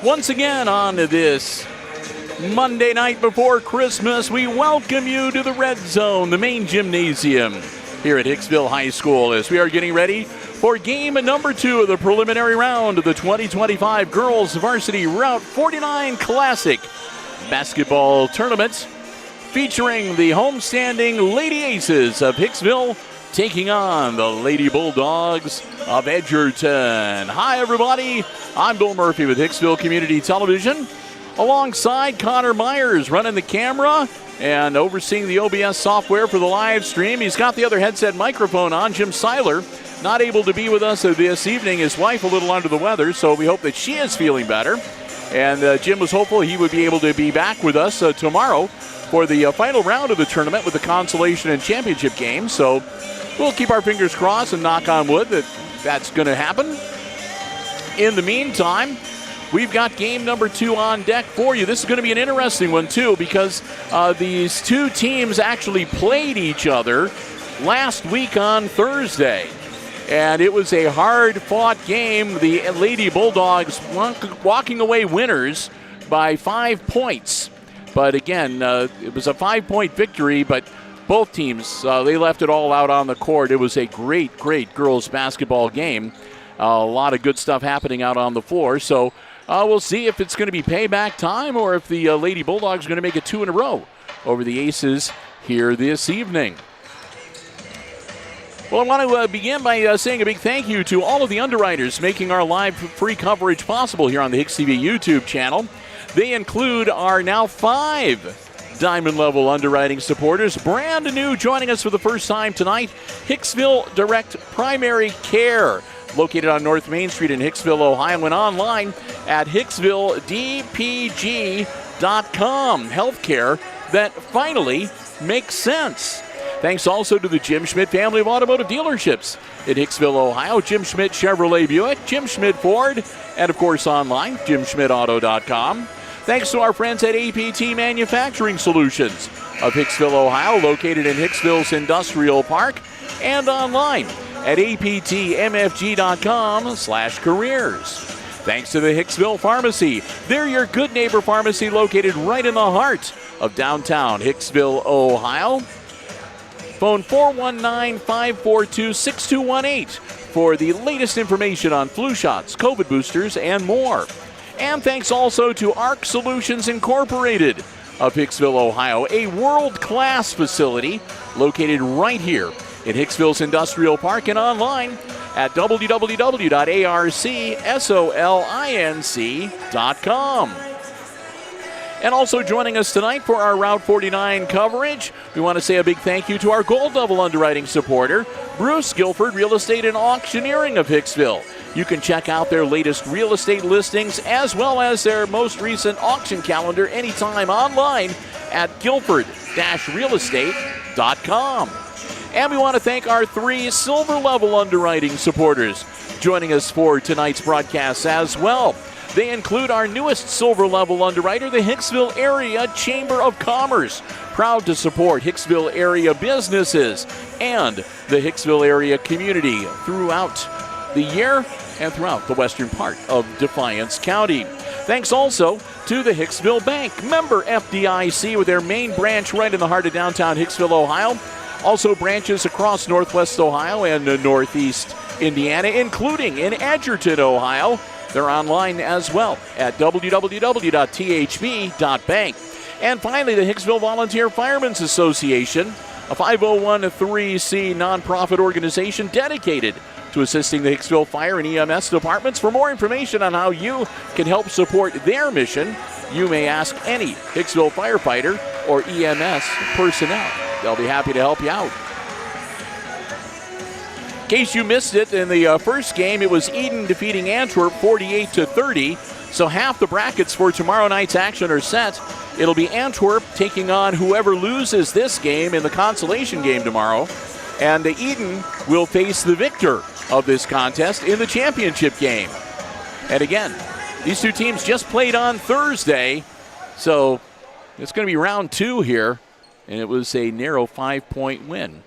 Once again on this Monday night before Christmas, we welcome you to the Red Zone, the main gymnasium here at Hicksville High School, as we are getting ready for game number 2 of the preliminary round of the 2025 Girls Varsity Route 49 Classic Basketball Tournament, featuring the homestanding Lady Aces of Hicksville taking on the Lady Bulldogs of Edgerton. Hi, everybody. I'm Bill Murphy with Hicksville Community Television, alongside Connor Myers running the camera and overseeing the OBS software for the live stream. He's got the other headset microphone on. Jim Seiler not able to be with us this evening. His wife a little under the weather, so we hope that she is feeling better. And Jim was hopeful he would be able to be back with us tomorrow for the final round of the tournament with the consolation and championship game. So we'll keep our fingers crossed and knock on wood that that's going to happen. In the meantime, we've got game number 2 on deck for you. This is going to be an interesting one, too, because these two teams actually played each other last week on Thursday. And it was a hard-fought game. The Lady Bulldogs walking away winners by 5 points. But again, it was a 5-point victory, but both teams, they left it all out on the court. It was a great, great girls basketball game. A lot of good stuff happening out on the floor. So we'll see if it's going to be payback time or if the Lady Bulldogs are going to make it 2 in a row over the Aces here this evening. Well, I want to begin by saying a big thank you to all of the underwriters making our live free coverage possible here on the HIX-TV YouTube channel. They include our now 5 Diamond level underwriting supporters. Brand new, joining us for the first time tonight, Hicksville Direct Primary Care, located on North Main Street in Hicksville, Ohio, and online at HicksvilleDPG.com. Healthcare that finally makes sense. Thanks also to the Jim Schmidt family of automotive dealerships in Hicksville, Ohio. Jim Schmidt Chevrolet Buick, Jim Schmidt Ford, and of course online, JimSchmidtAuto.com. Thanks to our friends at APT Manufacturing Solutions of Hicksville, Ohio, located in Hicksville's Industrial Park, and online at aptmfg.com/careers. Thanks to the Hicksville Pharmacy. They're your good neighbor pharmacy located right in the heart of downtown Hicksville, Ohio. Phone 419-542-6218 for the latest information on flu shots, COVID boosters, and more. And thanks also to ARC Solutions Incorporated of Hicksville, Ohio, a world-class facility located right here in Hicksville's Industrial Park and online at www.arcsolinc.com. And also joining us tonight for our Route 49 coverage, we want to say a big thank you to our Gold Level underwriting supporter, Bruce Guilford Real Estate and Auctioneering of Hicksville. You can check out their latest real estate listings as well as their most recent auction calendar anytime online at guilford-realestate.com. And we want to thank our 3 Silver Level underwriting supporters joining us for tonight's broadcast as well. They include our newest Silver Level underwriter, the Hicksville Area Chamber of Commerce, proud to support Hicksville area businesses and the Hicksville area community throughout the year and throughout the western part of Defiance County. Thanks also to the Hicksville Bank, member FDIC, with their main branch right in the heart of downtown Hicksville, Ohio. Also branches across Northwest Ohio and Northeast Indiana, including in Edgerton, Ohio. They're online as well at www.thb.bank. And finally, the Hicksville Volunteer Firemen's Association, a 501(c) nonprofit organization dedicated to assisting the Hicksville Fire and EMS departments. For more information on how you can help support their mission, you may ask any Hicksville firefighter or EMS personnel. They'll be happy to help you out. In case you missed it, in the first game, it was Eden defeating Antwerp 48-30. So half the brackets for tomorrow night's action are set. It'll be Antwerp taking on whoever loses this game in the consolation game tomorrow. And Eden will face the victor of this contest in the championship game. And again, these two teams just played on Thursday. So it's going to be round 2 here. And it was a narrow 5-point win.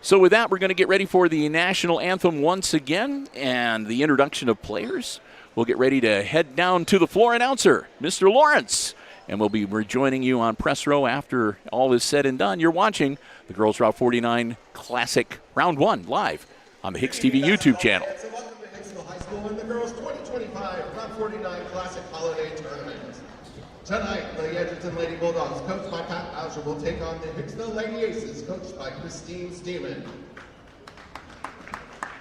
So with that, we're going to get ready for the national anthem once again and the introduction of players. we'll get ready to head down to the floor announcer, Mr. Lawrence. And we'll be rejoining you on press row after all is said and done. You're watching the Girls Route 49 Classic Round 1 live on the HIX-TV YouTube channel. So welcome to Hicksville High School and the Girls 2025 Route 49 Classic Holiday Tournament. Tonight, the Edgerton Lady Bulldogs, coached by Pat Boucher, will take on the Hicksville Lady Aces, coached by Christine Steeman.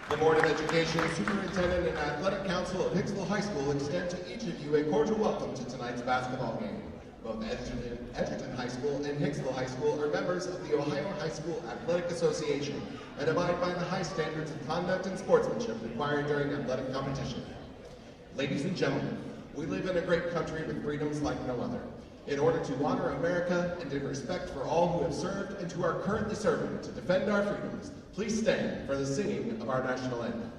The Board of Education, Superintendent, and Athletic Council of Hicksville High School extend to each of you a cordial welcome to tonight's basketball game. Both Edgerton High School and Hicksville High School are members of the Ohio High School Athletic Association and abide by the high standards of conduct and sportsmanship required during athletic competition. Ladies and gentlemen, we live in a great country with freedoms like no other. In order to honor America and in respect for all who have served and who are currently serving to defend our freedoms, please stand for the singing of our national anthem.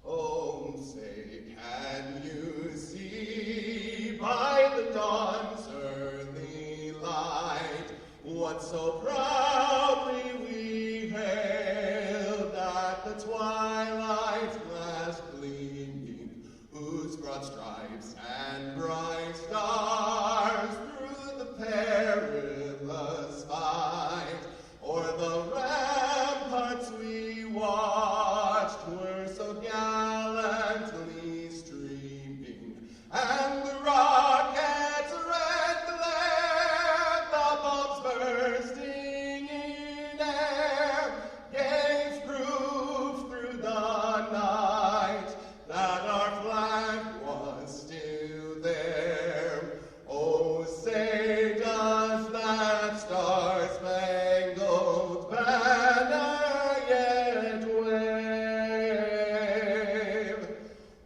Oh, say, can you see by the dawn's early light what so proudly we hailed at the twilight's last gleaming, whose broad stripes and bright stars through the perilous fight o'er the ramparts we watched were so gallantly streaming, and the rockets' red glare, the bombs bursting in air, gave proof through the night that our flag was still there. Oh, say does that star-spangled banner yet wave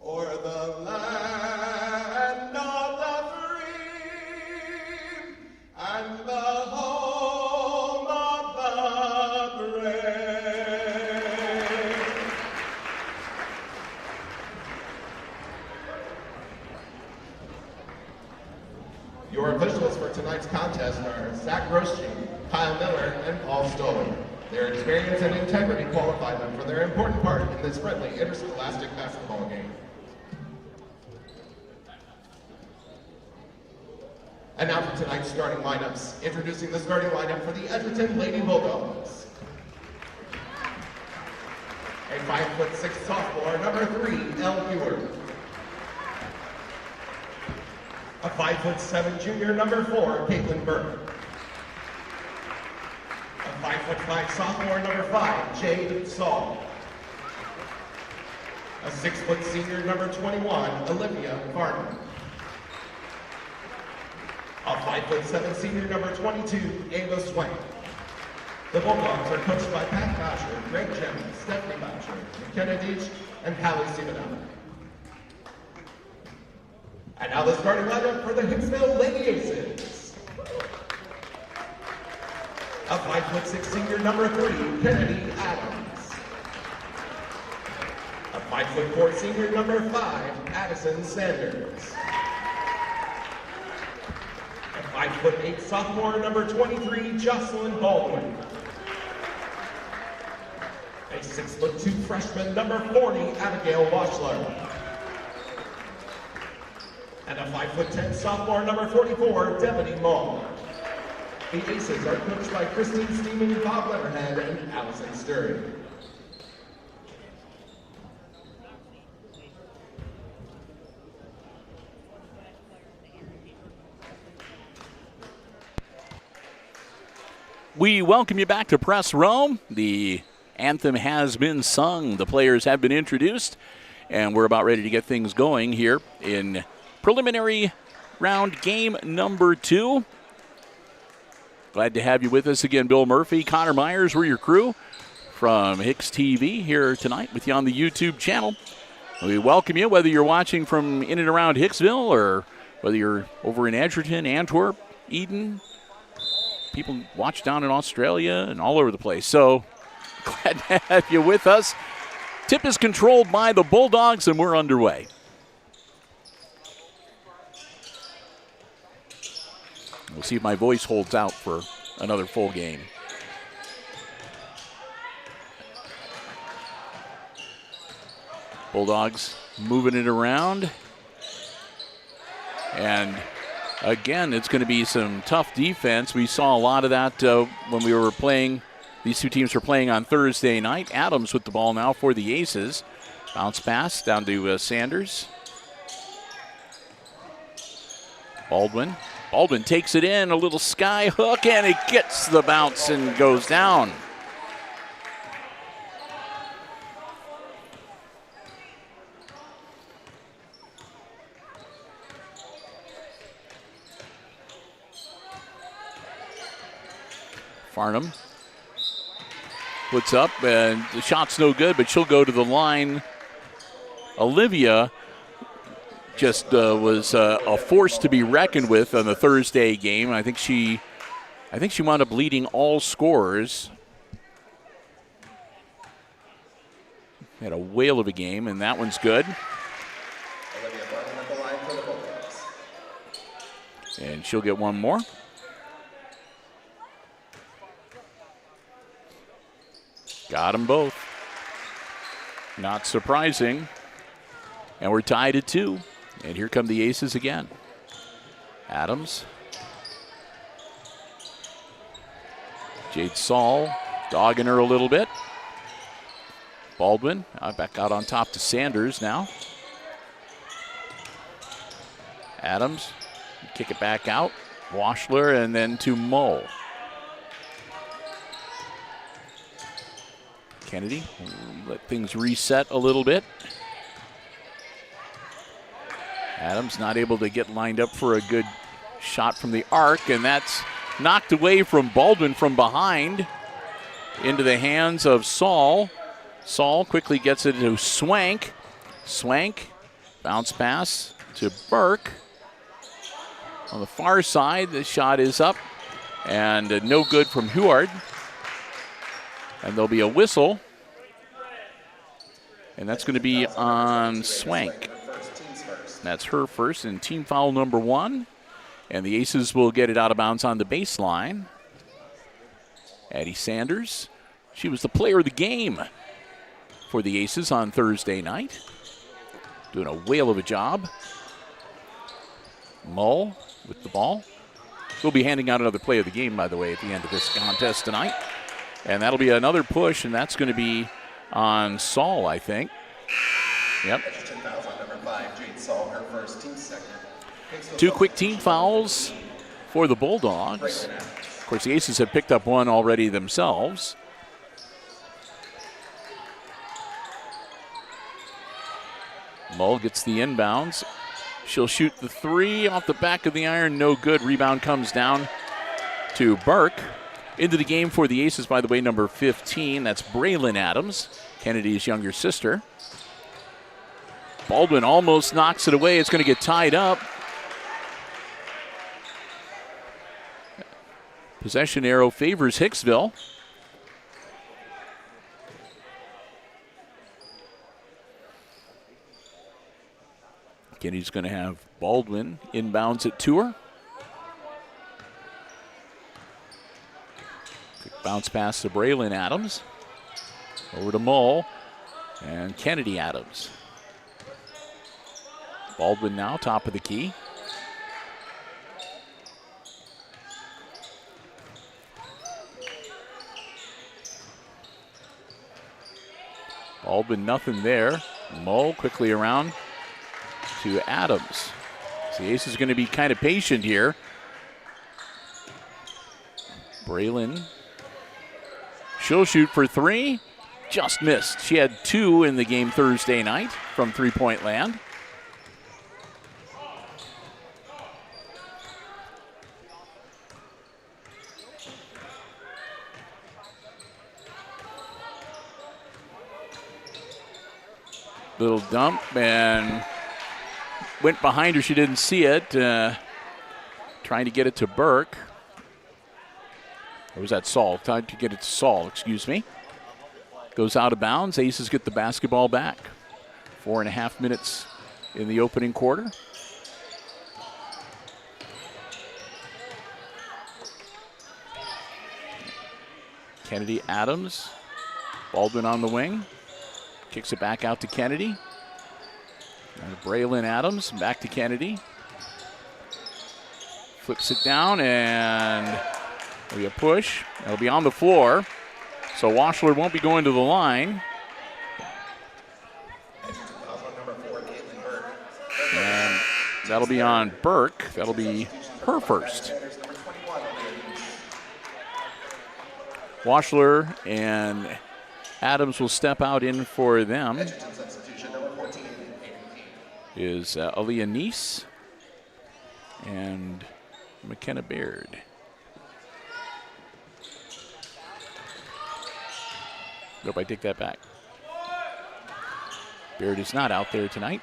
o'er the land of the free and the home of the brave? Your officials for tonight's contest are Zach Rosching, Kyle Miller, and Paul Stoller. Their experience and integrity qualify them for their important part in this friendly interscholastic basketball game. And now for tonight's starting lineups. Introducing the starting lineup for the Edgerton Lady Bulldogs. A 5'6" sophomore, number 3, Elle Hewer. A 5'7" junior, number 4, Caitlin Burke. A 5'5" sophomore, number 5, Jade Saul. A 6' senior, number 21, Olivia Varner. A 5'7" senior, number 22, Ava Swank. The Bulldogs are coached by Pat Boucher, Greg Jemmons, Stephanie Boucher, McKenna Deach, and Hallie Stevenson. And now the starting lineup for the Hicksville Lady Aces. A 5'6" senior, number 3, Kennedy Adams. A 5'4" senior, number 5, Addison Sanders. A 5'8" sophomore, number 23, Jocelyn Baldwin. A 6'2" freshman, number 40, Abigail Washler. And a 5'10" sophomore, number 44, Devaney Mull. The Aces are coached by Christine Steeman, Bob Leatherhead, and Allison Sturry. We welcome you back to Press Row. The anthem has been sung. The players have been introduced. And we're about ready to get things going here in preliminary round game number 2. Glad to have you with us again, Bill Murphy, Connor Myers. We're your crew from HIX-TV here tonight with you on the YouTube channel. We welcome you, whether you're watching from in and around Hicksville or whether you're over in Edgerton, Antwerp, Eden. People watch down in Australia and all over the place. So glad to have you with us. Tip is controlled by the Bulldogs, and we're underway. We'll see if my voice holds out for another full game. Bulldogs moving it around. And again, it's going to be some tough defense. We saw a lot of that when we were playing. These two teams were playing on Thursday night. Adams with the ball now for the Aces. Bounce pass down to Sanders. Baldwin. Baldwin takes it in, a little sky hook, and it gets the bounce and goes down. Farnham puts up, and the shot's no good, but she'll go to the line. Olivia just was a force to be reckoned with on the Thursday game. I think she wound up leading all scorers. Had a whale of a game, and that one's good. And she'll get one more. Got them both. Not surprising. And we're tied at 2. And here come the Aces again. Adams. Jade Saul dogging her a little bit. Baldwin back out on top to Sanders now. Adams. Kick it back out. Washler and then to Mull. Kennedy, let things reset a little bit. Adams not able to get lined up for a good shot from the arc, and that's knocked away from Baldwin from behind into the hands of Saul. Saul quickly gets it to Swank. Swank, bounce pass to Burke. On the far side, the shot is up, and no good from Huard. And there'll be a whistle. And that's going to be on Swank. That's her first, and team foul number 1. And the Aces will get it out of bounds on the baseline. Addie Sanders, she was the player of the game for the Aces on Thursday night. Doing a whale of a job. Mull with the ball. We'll be handing out another play of the game, by the way, at the end of this contest tonight. And that'll be another push, and that's going to be on Saul, I think. Yep. 2 quick team fouls for the Bulldogs. Of course, the Aces have picked up one already themselves. Mull gets the inbounds. She'll shoot the 3 off the back of the iron. No good. Rebound comes down to Burke. Into the game for the Aces, by the way, number 15. That's Braylon Adams, Kennedy's younger sister. Baldwin almost knocks it away. It's going to get tied up. Possession arrow favors Hicksville. Kennedy's going to have Baldwin inbounds it to her. Quick bounce pass to Braylon Adams. Over to Mull and Kennedy Adams. Baldwin now top of the key. Baldwin nothing there. Mull quickly around to Adams. So the Ace is going to be kind of patient here. Braylon. She'll shoot for 3. Just missed. She had 2 in the game Thursday night from three-point land. Little dump and went behind her. She didn't see it. Trying to get it to Burke. Or was that Saul? Trying to get it to Saul, excuse me. Goes out of bounds. Aces get the basketball back. 4.5 minutes in the opening quarter. Kennedy Adams. Baldwin on the wing. Kicks it back out to Kennedy. And Braylon Adams back to Kennedy. Flips it down, and there'll be a push. It'll be on the floor. So Washler won't be going to the line. And that'll be on Burke. That'll be her first. Washler and Adams will step out in for them. Is Aaliyah Neese and McKenna Baird. Nope, I take that back. Baird is not out there tonight.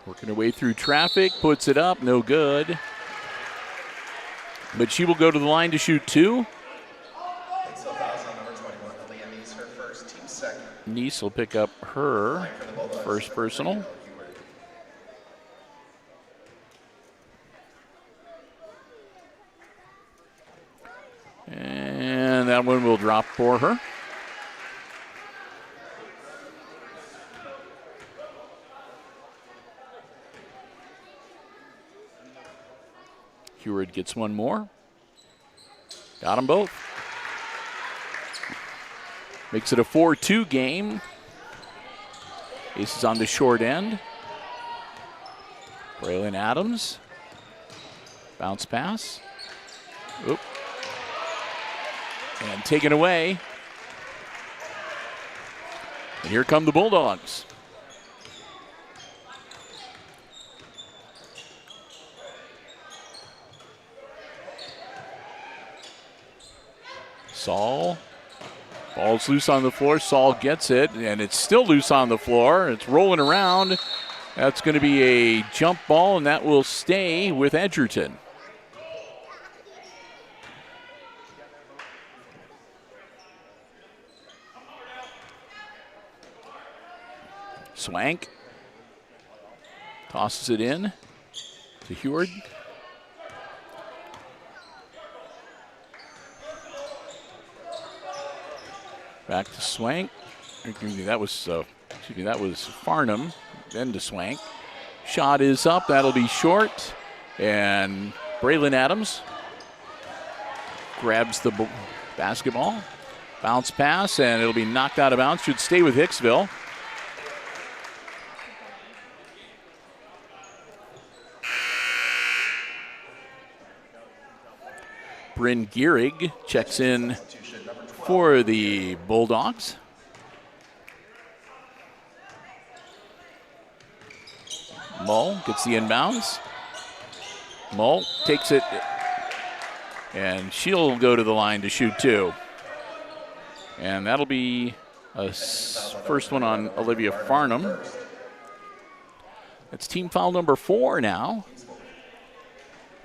Working her way through traffic, puts it up, no good. But she will go to the line to shoot two. Neese will pick up her first personal. And that one will drop for her. Heward gets one more. Got them both. Makes it a 4-2 game. Ace is on the short end. Braylon Adams. Bounce pass. Oop. And taken away. And here come the Bulldogs. Saul. Ball's loose on the floor. Saul gets it, and it's still loose on the floor. It's rolling around. That's going to be a jump ball, and that will stay with Edgerton. Swank tosses it in to Heward. Back to Swank. That was Farnham. Then to Swank. Shot is up. That'll be short. And Braylon Adams grabs the basketball. Bounce pass, and it'll be knocked out of bounds. Should stay with Hicksville. Bryn Gehrig checks in for the Bulldogs. Mull gets the inbounds. Mull takes it, and she'll go to the line to shoot two. And that'll be a first one on Olivia Farnham. That's team foul number 4 now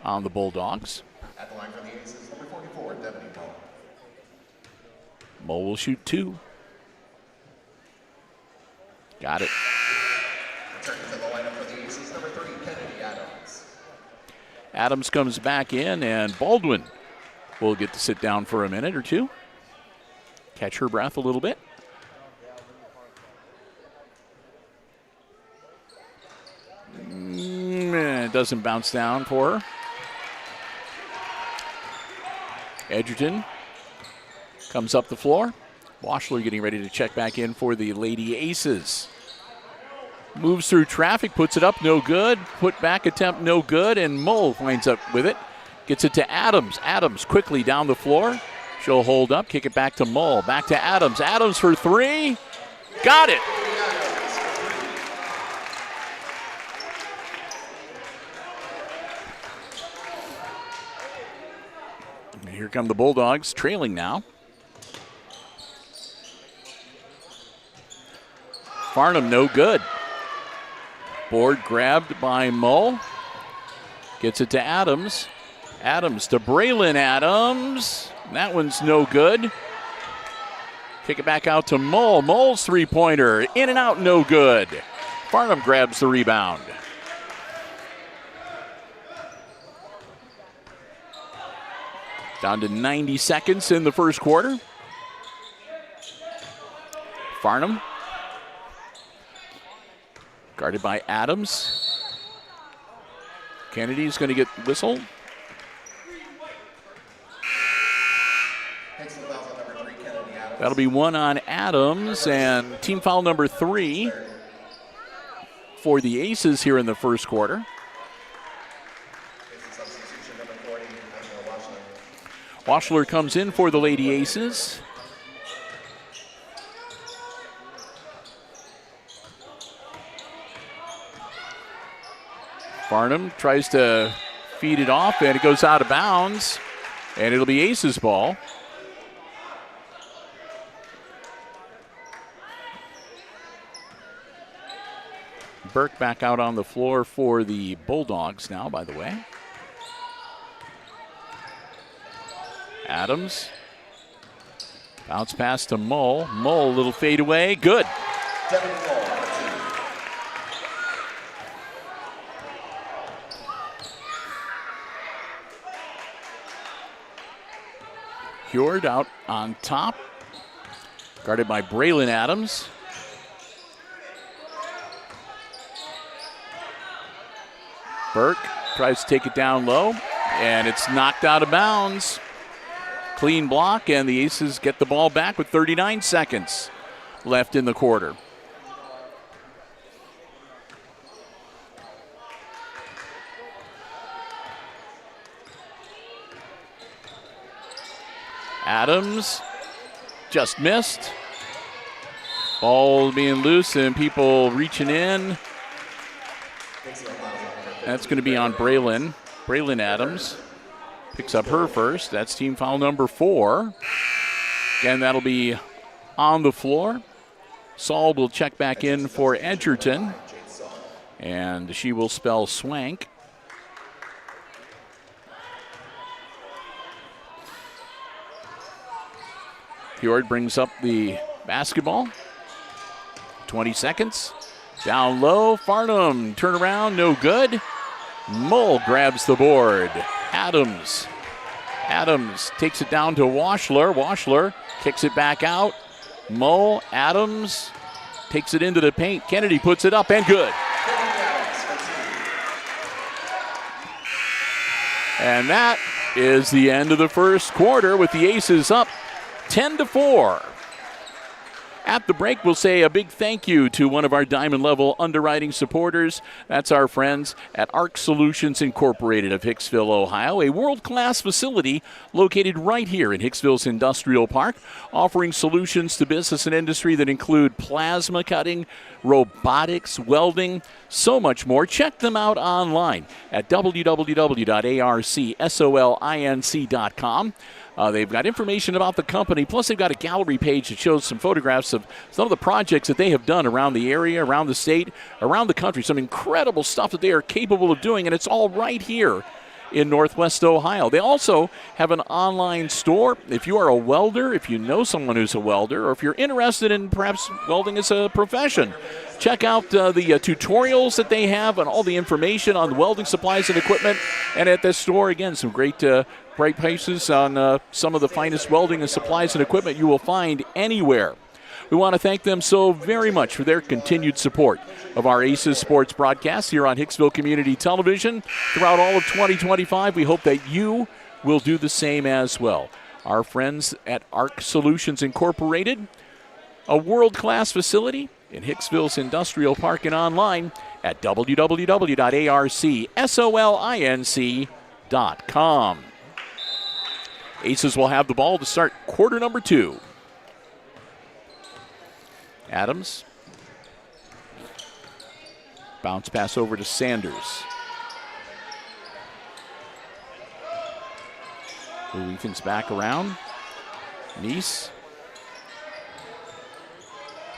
on the Bulldogs. At the line for the Aces, number 44, Devin Mull. Mull will shoot two. Got it. Returning to the lineup for the Aces, number 3, Kennedy Adams. Adams comes back in, and Baldwin will get to sit down for a minute or two. Catch her breath a little bit. It doesn't bounce down for her. Edgerton comes up the floor. Washler getting ready to check back in for the Lady Aces. Moves through traffic, puts it up, no good. Put back attempt, no good, and Mull winds up with it. Gets it to Adams. Adams quickly down the floor. She'll hold up, kick it back to Mull. Back to Adams. Adams for three. Got it. And here come the Bulldogs, trailing now. Farnham, no good. Board grabbed by Mull. Gets it to Adams. Adams to Braylon Adams. That one's no good. Kick it back out to Mull. Mull's three-pointer. In and out, no good. Farnham grabs the rebound. Down to 90 seconds in the first quarter. Farnham. Guarded by Adams. Kennedy's going to get whistled. That'll be one on Adams, and team foul number 3 for the Aces here in the first quarter. Washler comes in for the Lady Aces. Farnham tries to feed it off, and it goes out of bounds, and it'll be Aces ball. Burke back out on the floor for the Bulldogs now, by the way. Adams. Bounce pass to Mull. Mull, little fade away. Good. Huard out on top. Guarded by Braylon Adams. Burke tries to take it down low, and it's knocked out of bounds. Clean block, and the Aces get the ball back with 39 seconds left in the quarter. Adams just missed. Ball being loose and people reaching in. That's going to be on Braylon. Braylon Adams picks up her first. That's team foul number 4. And that'll be on the floor. Saul will check back in for Edgerton. And she will spell Swank. Huard brings up the basketball. 20 seconds. Down low, Farnham, turn around, no good. Mull grabs the board. Adams takes it down to Washler. Washler kicks it back out. Mull, Adams takes it into the paint. Kennedy puts it up and good. And that is the end of the first quarter with the Aces up 10-4. At the break, we'll say a big thank you to one of our Diamond Level underwriting supporters. That's our friends at ARC Solutions Incorporated of Hicksville, Ohio, a world-class facility located right here in Hicksville's Industrial Park, offering solutions to business and industry that include plasma cutting, robotics, welding, so much more. Check them out online at www.arcsolinc.com. They've got information about the company, plus they've got a gallery page that shows some photographs of some of the projects that they have done around the area, around the state, around the country. Some incredible stuff that they are capable of doing, and it's all right here in Northwest Ohio. They also have an online store. If you are a welder, if you know someone who's a welder, or if you're interested in perhaps welding as a profession, check out the tutorials that they have and all the information on welding supplies and equipment. And at this store, again, some great prices on some of the finest welding and supplies and equipment you will find anywhere. We want to thank them so very much for their continued support of our Aces Sports broadcast here on Hicksville Community Television throughout all of 2025. We hope that you will do the same as well. Our friends at ARC Solutions Incorporated, a world-class facility in Hicksville's Industrial Park, and online at www.arcsolinc.com. Aces will have the ball to start quarter number 2. Adams. Bounce pass over to Sanders. Ethan's back around. Neese.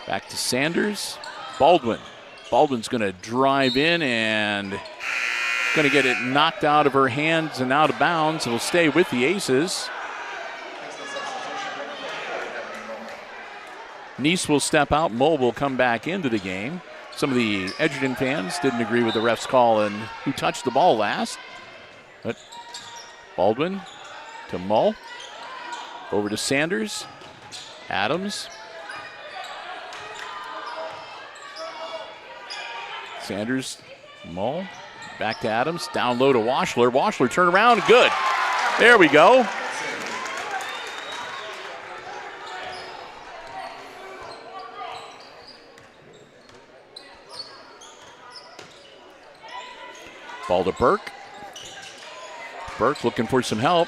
Back to Sanders. Baldwin. Baldwin's going to drive in and going to get it knocked out of her hands and out of bounds. It'll stay with the Aces. Nice will step out. Mull will come back into the game. Some of the Edgerton fans didn't agree with the ref's call and who touched the ball last. But Baldwin to Mull. Over to Sanders. Adams. Sanders, Mull. Back to Adams. Down low to Washler. Washler turn around. Good. There we go. Ball to Burke. Burke looking for some help.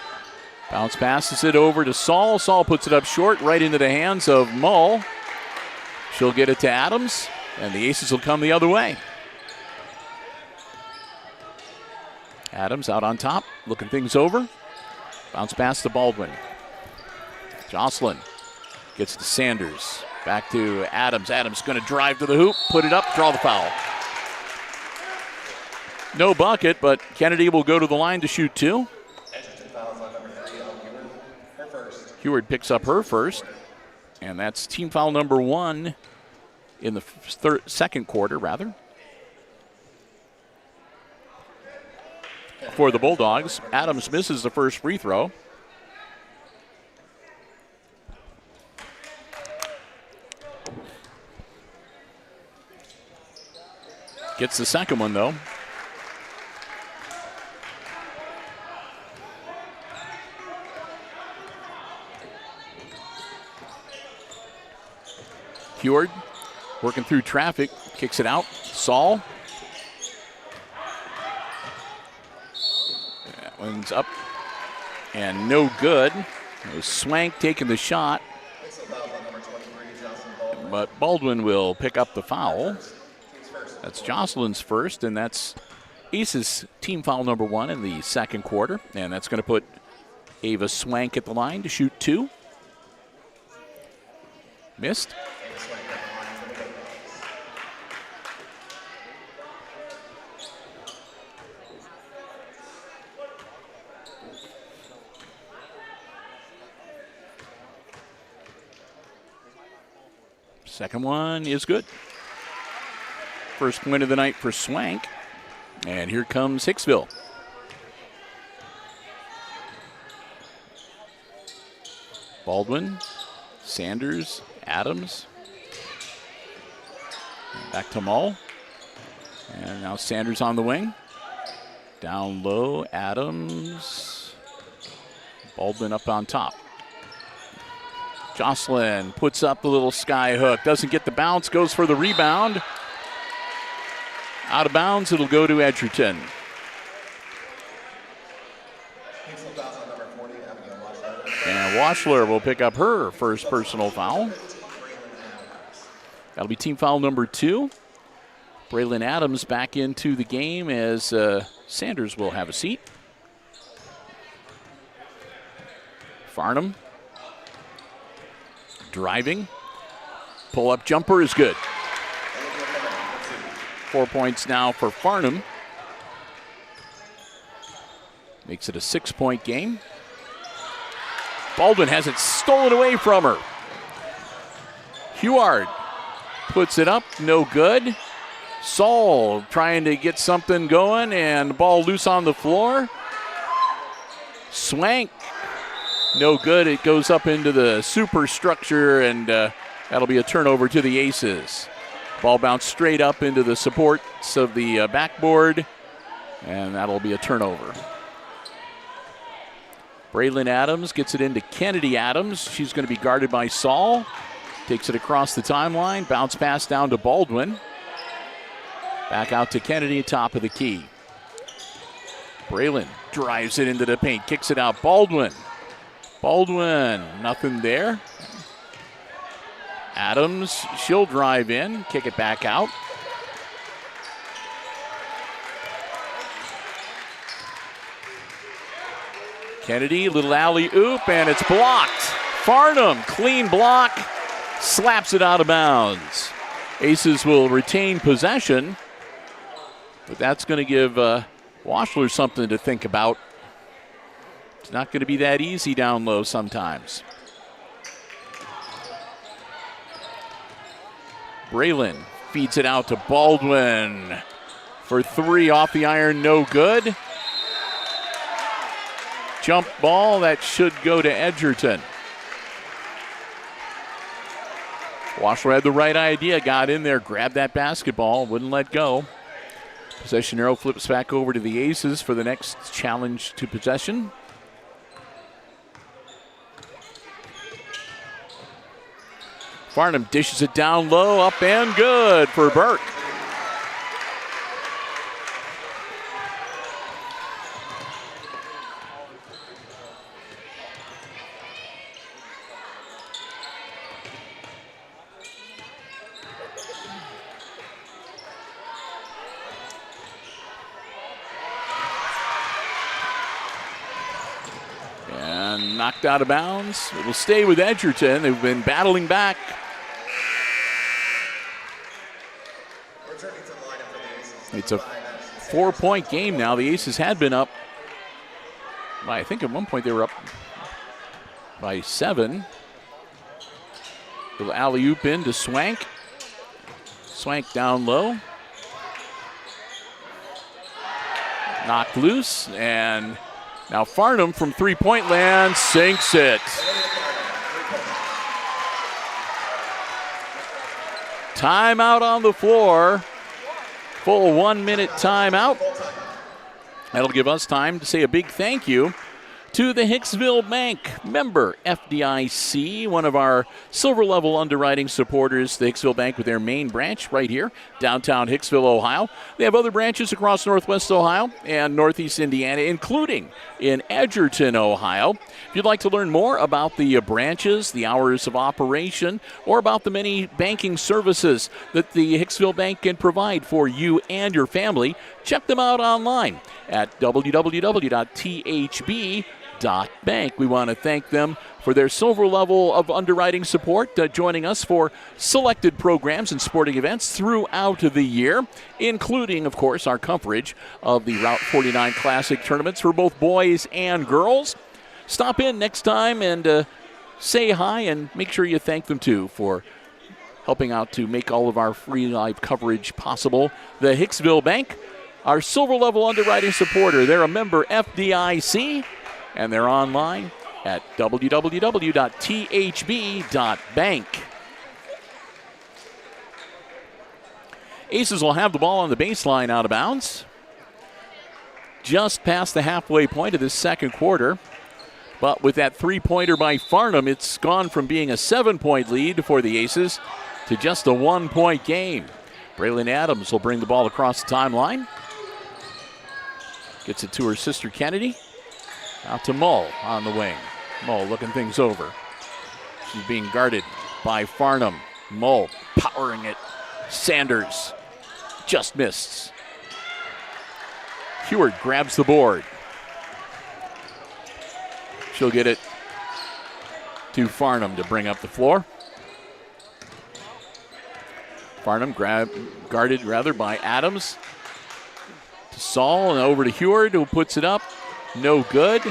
Bounce passes it over to Saul. Saul puts it up short, right into the hands of Mull. She'll get it to Adams, and the Aces will come the other way. Adams out on top, looking things over. Bounce pass to Baldwin. Jocelyn gets to Sanders. Back to Adams. Adams going to drive to the hoop, put it up, draw the foul. No bucket, but Kennedy will go to the line to shoot two. Heward picks up her first, and that's team foul number 1 in the second quarter, rather. For the Bulldogs, Adams misses the first free throw. Gets the second one, though. Heward working through traffic, kicks it out. Saul. That one's up and no good. It was Swank taking the shot, but Baldwin will pick up the foul. That's Jocelyn's first, and that's Ace's team foul number 1 in the second quarter, and that's going to put Ava Swank at the line to shoot 2. Missed. Second one is good. First point of the night for Swank. And here comes Hicksville. Baldwin, Sanders, Adams. Back to Mull. And now Sanders on the wing. Down low, Adams. Baldwin up on top. Jocelyn puts up the little sky hook. Doesn't get the bounce, goes for the rebound. Out of bounds, it'll go to Edgerton. And Washler will pick up her first personal foul. That'll be team foul number 2. Braylon Adams back into the game as Sanders will have a seat. Farnham driving. Pull-up jumper is good. 4 points now for Farnham. Makes it a 6-point game. Baldwin has it stolen away from her. Heward puts it up, no good. Saul trying to get something going, and the ball loose on the floor. Swank, no good. It goes up into the superstructure, and that'll be a turnover to the Aces. Ball bounced straight up into the supports of the backboard, and that'll be a turnover. Braylon Adams gets it into Kennedy Adams. She's going to be guarded by Saul. Takes it across the timeline. Bounce pass down to Baldwin. Back out to Kennedy, top of the key. Braylon drives it into the paint. Kicks it out. Baldwin. Baldwin, nothing there. Adams, she'll drive in. Kick it back out. Kennedy, little alley-oop, and it's blocked. Farnham, clean block, slaps it out of bounds. Aces will retain possession, but that's going to give Washler something to think about. It's not going to be that easy down low sometimes. Braylon feeds it out to Baldwin for three off the iron, no good. Jump ball that should go to Edgerton. Washler had the right idea, got in there, grabbed that basketball, wouldn't let go. Possession arrow flips back over to the Aces for the next challenge to possession. Farnham dishes it down low, up and good for Burke. And knocked out of bounds. It will stay with Edgerton. They've been battling back. It's a 4-point game now. The Aces had been up by, I think at one point they were up by 7. Little alley-oop in to Swank. Swank down low. Knocked loose, and now Farnham from three-point land sinks it. Timeout on the floor. Full 1 minute timeout. That'll give us time to say a big thank you to the Hicksville Bank, member FDIC, one of our silver level underwriting supporters, the Hicksville Bank with their main branch right here, downtown Hicksville, Ohio. They have other branches across Northwest Ohio and Northeast Indiana, including in Edgerton, Ohio. If you'd like to learn more about the branches, the hours of operation, or about the many banking services that the Hicksville Bank can provide for you and your family, check them out online at www.thb.bank. We want to thank them for their silver level of underwriting support, joining us for selected programs and sporting events throughout the year, including, of course, our coverage of the Route 49 Classic tournaments for both boys and girls. Stop in next time and say hi, and make sure you thank them, too, for helping out to make all of our free live coverage possible. The Hicksville Bank, our silver level underwriting supporter, they're a member FDIC, and they're online at www.thb.bank. Aces will have the ball on the baseline out of bounds. Just past the halfway point of this second quarter. But with that three-pointer by Farnham, it's gone from being a 7-point lead for the Aces to just a 1-point game. Braylon Adams will bring the ball across the timeline. Gets it to her sister Kennedy. Out to Mull on the wing. Mull looking things over. She's being guarded by Farnham. Mull powering it. Sanders just missed. Heward grabs the board. She'll get it to Farnham to bring up the floor. Farnham guarded by Adams. To Saul and over to Heward, who puts it up. No good.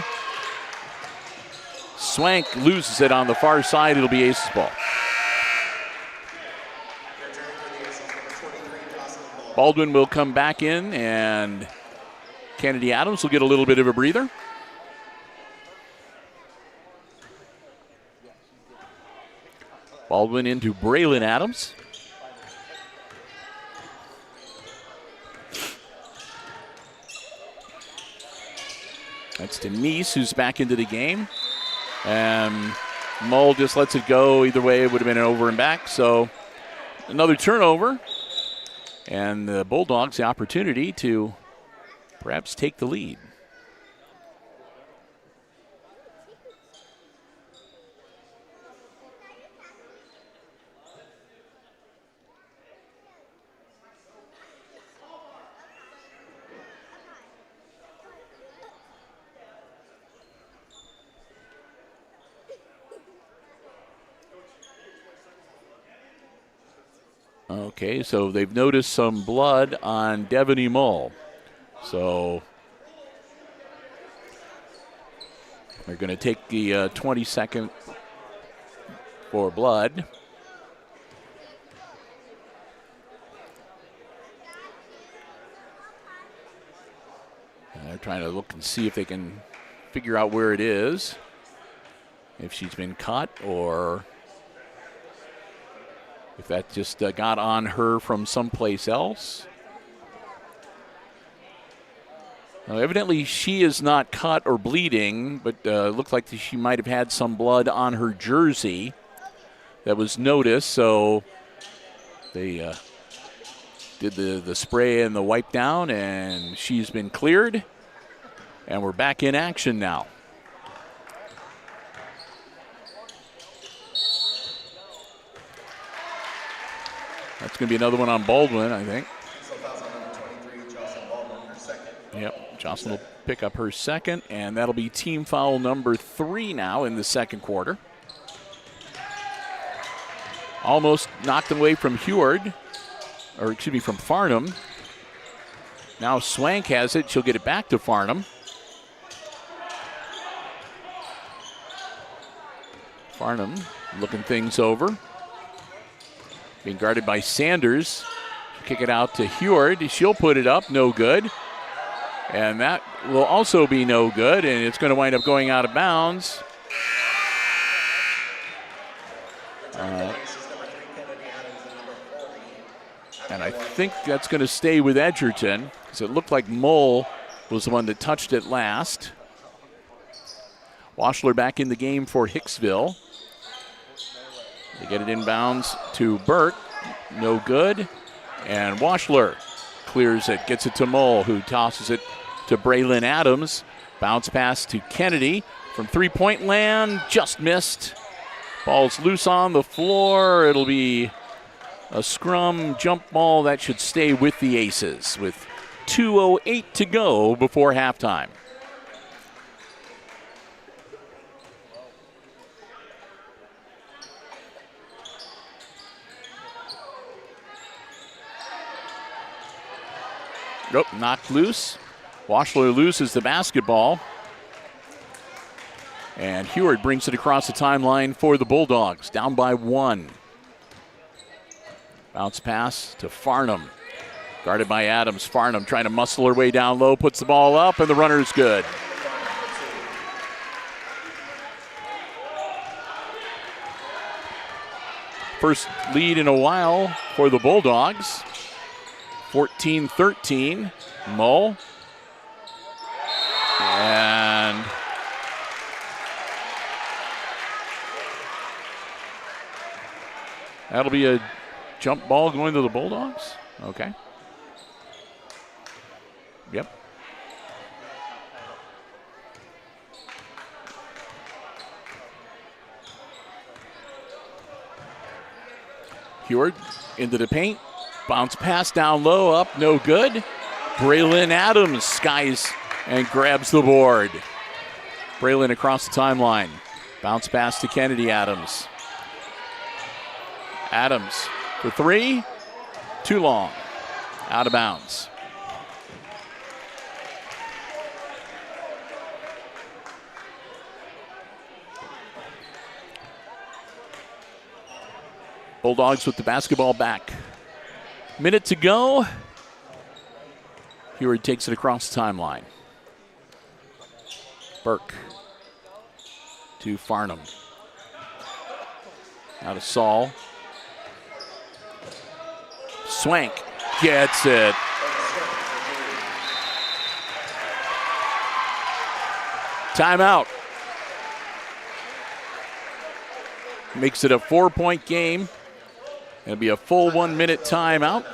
Swank loses it on the far side. It'll be Aces ball. Baldwin will come back in, and Kennedy Adams will get a little bit of a breather. Baldwin into Braylon Adams. That's Denise, who's back into the game. And Mull just lets it go. Either way, it would have been an over and back. So another turnover. And the Bulldogs the opportunity to perhaps take the lead. Okay, so they've noticed some blood on Devaney Mull. So they're going to take the 20-second for blood. They're trying to look and see if they can figure out where it is, if she's been cut or if that just got on her from someplace else. Now, evidently, she is not cut or bleeding, but looks like she might have had some blood on her jersey that was noticed, so they did the spray and the wipe down, and she's been cleared, and we're back in action now. That's going to be another one on Baldwin, I think. Yep, Jocelyn will pick up her second, and that'll be team foul number 3 now in the second quarter. Almost knocked away from Heward, or excuse me, from Farnham. Now Swank has it. She'll get it back to Farnham. Farnham looking things over. Being guarded by Sanders. Kick it out to Heward. She'll put it up. No good. And that will also be no good, and it's going to wind up going out of bounds. And I think that's going to stay with Edgerton, because it looked like Mole was the one that touched it last. Washler back in the game for Hicksville. They get it inbounds to Burke. No good. And Washler clears it, gets it to Mole, who tosses it to Braylon Adams. Bounce pass to Kennedy from three-point land. Just missed. Ball's loose on the floor. It'll be a scrum jump ball that should stay with the Aces with 2:08 to go before halftime. Nope, knocked loose. Washler loses the basketball. And Heward brings it across the timeline for the Bulldogs, down by 1. Bounce pass to Farnham. Guarded by Adams. Farnham trying to muscle her way down low, puts the ball up, and the runner's good. First lead in a while for the Bulldogs. 14-13. Mull. And that'll be a jump ball going to the Bulldogs? Okay. Yep. Heward into the paint. Bounce pass down low, up, no good. Braylon Adams skies and grabs the board. Braylon across the timeline. Bounce pass to Kennedy Adams. Adams for 3. Too long. Out of bounds. Bulldogs with the basketball back. Minute to go. Heward takes it across the timeline. Burke to Farnham. Now to Saul. Swank gets it. Timeout. Makes it a 4-point game. It'll be a full 1-minute timeout.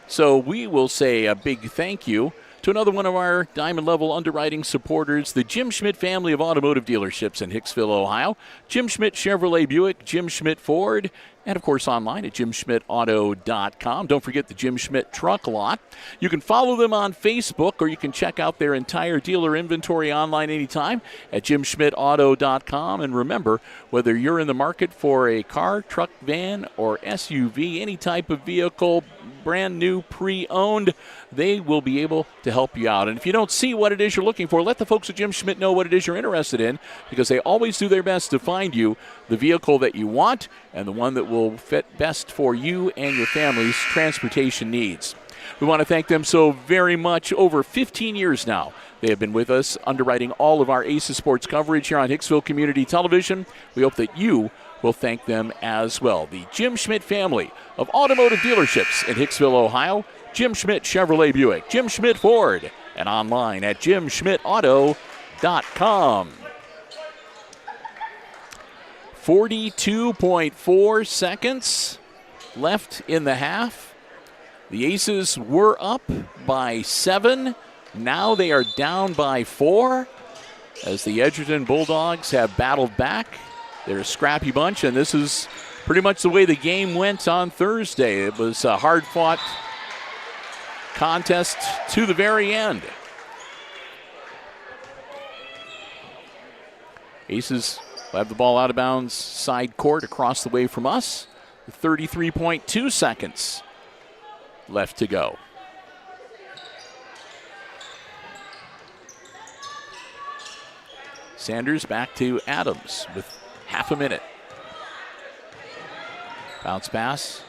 So we will say a big thank you to another one of our Diamond Level underwriting supporters, the Jim Schmidt family of automotive dealerships in Hicksville, Ohio. Jim Schmidt Chevrolet Buick, Jim Schmidt Ford, and of course online at jimschmidtauto.com. Don't forget the Jim Schmidt Truck Lot. You can follow them on Facebook, or you can check out their entire dealer inventory online anytime at jimschmidtauto.com. And remember, whether you're in the market for a car, truck, van, or SUV, any type of vehicle, brand new, pre-owned, they will be able to help you out. And if you don't see what it is you're looking for, let the folks at Jim Schmidt know what it is you're interested in, because they always do their best to find you the vehicle that you want and the one that will fit best for you and your family's transportation needs. We want to thank them so very much. Over 15 years now, they have been with us, underwriting all of our Aces sports coverage here on Hicksville Community Television. We hope that you will thank them as well. The Jim Schmidt family of automotive dealerships in Hicksville, Ohio. Jim Schmidt Chevrolet Buick, Jim Schmidt Ford, and online at jimschmidtauto.com. 42.4 seconds left in the half. The Aces were up by 7. Now they are down by 4 as the Edgerton Bulldogs have battled back. They're a scrappy bunch, and this is pretty much the way the game went on Thursday. It was a hard-fought contest to the very end. Aces will have the ball out of bounds, side court across the way from us. 33.2 seconds left to go. Sanders back to Adams with half a minute. Bounce pass.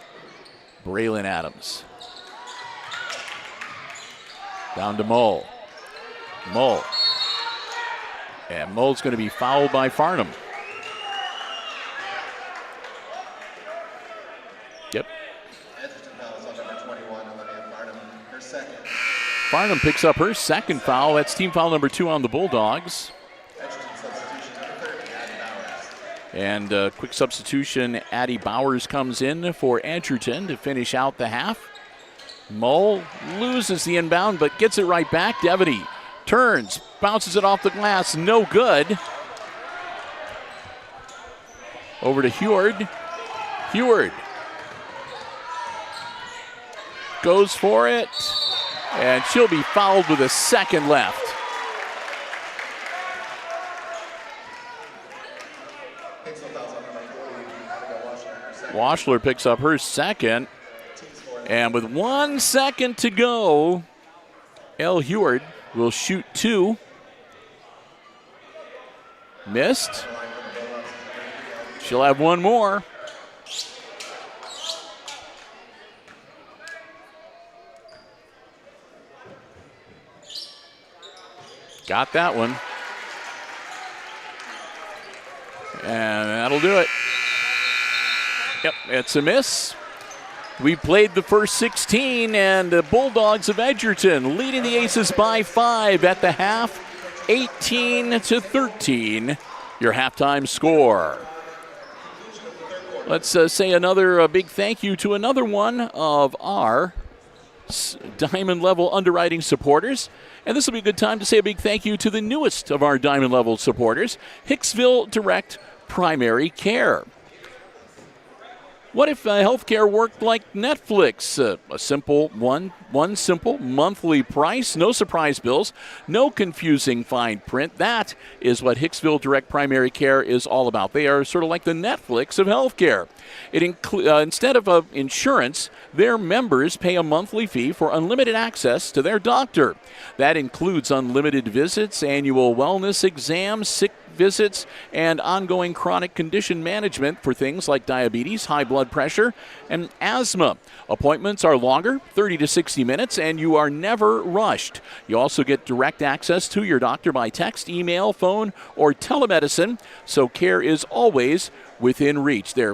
Braylon Adams. Down to Mull. Mull. And Mull's going to be fouled by Farnham. Yep. Farnham picks up her second foul. That's team foul number 2 on the Bulldogs. And quick substitution, Addie Bowers comes in for Edgerton to finish out the half. Mull loses the inbound, but gets it right back. Devaney turns, bounces it off the glass, no good. Over to Heward. Heward goes for it, and she'll be fouled with a second left. Washler picks up her second. And with 1 second to go, Elle Heward will shoot 2. Missed. She'll have one more. Got that one. And that'll do it. Yep, it's a miss. We played the first 16, and the Bulldogs of Edgerton leading the Aces by 5 at the half, 18-13, your halftime score. Let's say another big thank you to another one of our Diamond Level underwriting supporters. And this will be a good time to say a big thank you to the newest of our Diamond Level supporters, Hicksville Direct Primary Care. What if healthcare worked like Netflix? A simple one simple monthly price, no surprise bills, no confusing fine print. That is what Hicksville Direct Primary Care is all about. They are sort of like the Netflix of healthcare. Instead of insurance, their members pay a monthly fee for unlimited access to their doctor. That includes unlimited visits, annual wellness exams, sick visits, and ongoing chronic condition management for things like diabetes, high blood pressure, and asthma. Appointments are longer, 30 to 60 minutes, and you are never rushed. You also get direct access to your doctor by text, email, phone, or telemedicine, so care is always within reach. Their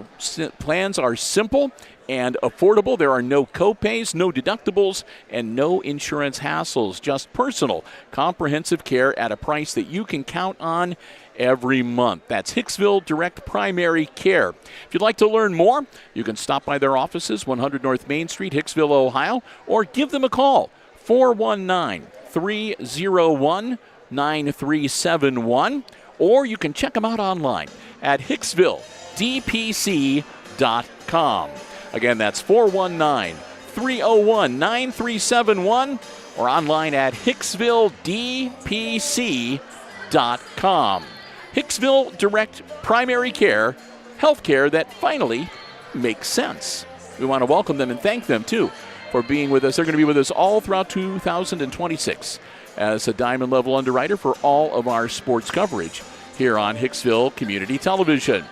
plans are simple and affordable. There are no co-pays, no deductibles, and no insurance hassles. Just personal, comprehensive care at a price that you can count on every month. That's Hicksville Direct Primary Care. If you'd like to learn more, you can stop by their offices, 100 North Main Street, Hicksville, Ohio, or give them a call, 419-301-9371, or you can check them out online at HicksvilleDPC.com. Again, that's 419-301-9371 or online at HicksvilleDPC.com. Hicksville Direct Primary Care, healthcare that finally makes sense. We want to welcome them and thank them, too, for being with us. They're going to be with us all throughout 2026 as a Diamond Level underwriter for all of our sports coverage here on Hicksville Community Television.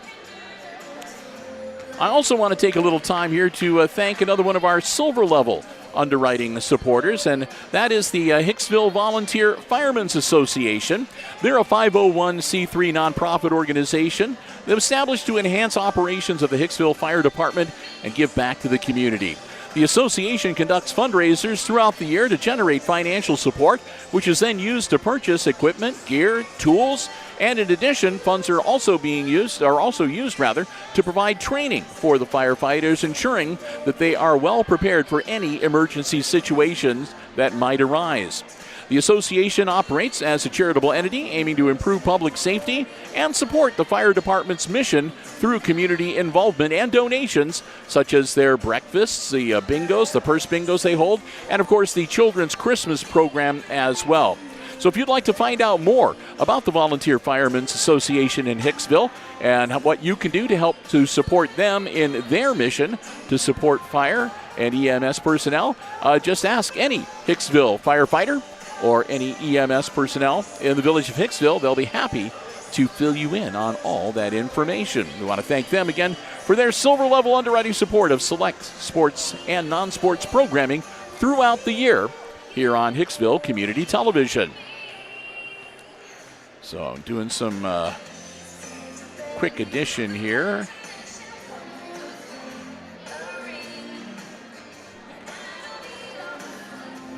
I also want to take a little time here to thank another one of our Silver Level underwriting supporters, and that is the Hicksville Volunteer Firemen's Association. They're a 501c3 nonprofit organization that was established to enhance operations of the Hicksville Fire Department and give back to the community. The association conducts fundraisers throughout the year to generate financial support, which is then used to purchase equipment, gear, tools, and in addition, funds are also used to provide training for the firefighters, ensuring that they are well prepared for any emergency situations that might arise. The association operates as a charitable entity aiming to improve public safety and support the fire department's mission through community involvement and donations, such as their breakfasts, the bingos, the purse bingos they hold, and of course the Children's Christmas program as well. So if you'd like to find out more about the Volunteer Firemen's Association in Hicksville and what you can do to help to support them in their mission to support fire and EMS personnel, just ask any Hicksville firefighter or any EMS personnel in the village of Hicksville. They'll be happy to fill you in on all that information. We want to thank them again for their silver level underwriting support of select sports and non-sports programming throughout the year here on Hicksville Community Television. So doing some quick addition here.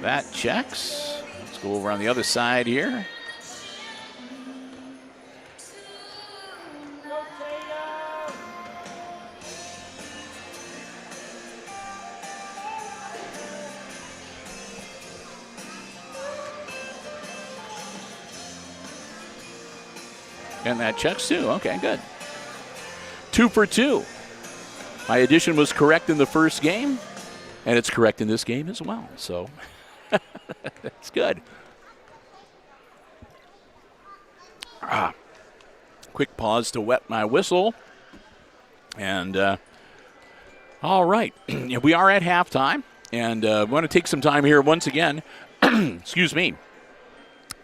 That checks. Let's go over on the other side here. And that checks too. Okay, good. 2 for 2. My addition was correct in the first game, and it's correct in this game as well. So that's good. Quick pause to wet my whistle. And all right, we are at halftime, and I want to take some time here once again, excuse me,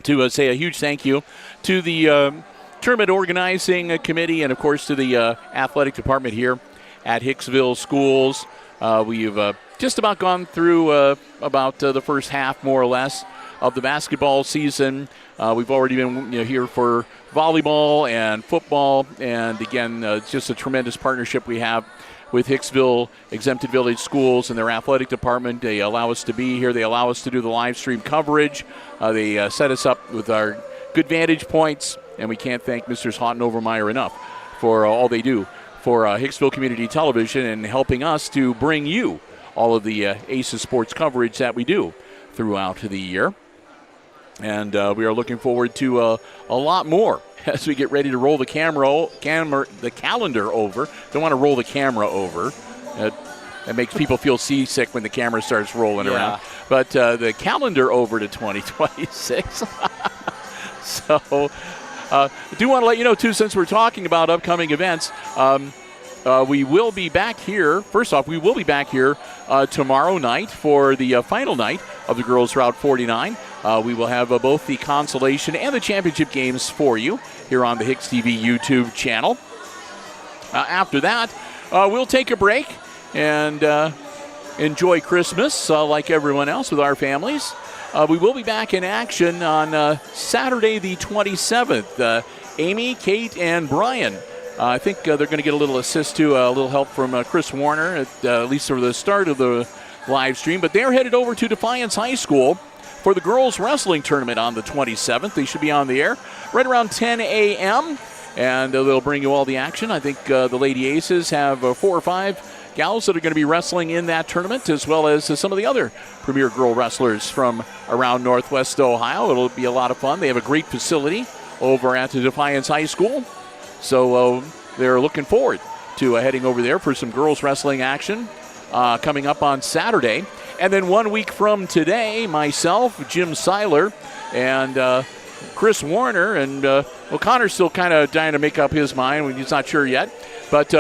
to say a huge thank you to the tournament organizing committee and, of course, to the athletic department here at Hicksville Schools. We've just about gone through about the first half, more or less, of the basketball season. We've already been here for volleyball and football, and again, it's just a tremendous partnership we have with Hicksville Exempted Village Schools and their athletic department. They allow us to be here. They allow us to do the live stream coverage. They set us up with our good vantage points, and we can't thank Mr. Houghton Overmeyer enough for all they do for Hicksville Community Television and helping us to bring you all of the ACES sports coverage that we do throughout the year. And we are looking forward to a lot more as we get ready to roll the calendar over. Don't want to roll the camera over. It makes people feel seasick when the camera starts rolling around. But the calendar over to 2026. So I do want to let you know, too, since we're talking about upcoming events, we will be back here. First off, we will be back here tomorrow night for the final night of the Girls Route 49. We will have both the consolation and the championship games for you here on the HIX-TV YouTube channel. After that, we'll take a break and enjoy Christmas like everyone else with our families. We will be back in action on Saturday the 27th. Amy, Kate, and Brian. I think they're going to get a little assist too, a little help from Chris Warner, at least for the start of the live stream. But they're headed over to Defiance High School for the girls wrestling tournament on the 27th. They should be on the air right around 10 a.m. and they'll bring you all the action. I think the Lady Aces have 4 or 5 gals that are going to be wrestling in that tournament, as well as some of the other premier girl wrestlers from around Northwest Ohio. It'll be a lot of fun. They have a great facility over at the Defiance High School. So they're looking forward to heading over there for some girls wrestling action coming up on Saturday. And then 1 week from today, myself, Jim Seiler, and Chris Warner, and Connor's still kind of dying to make up his mind. He's not sure yet. But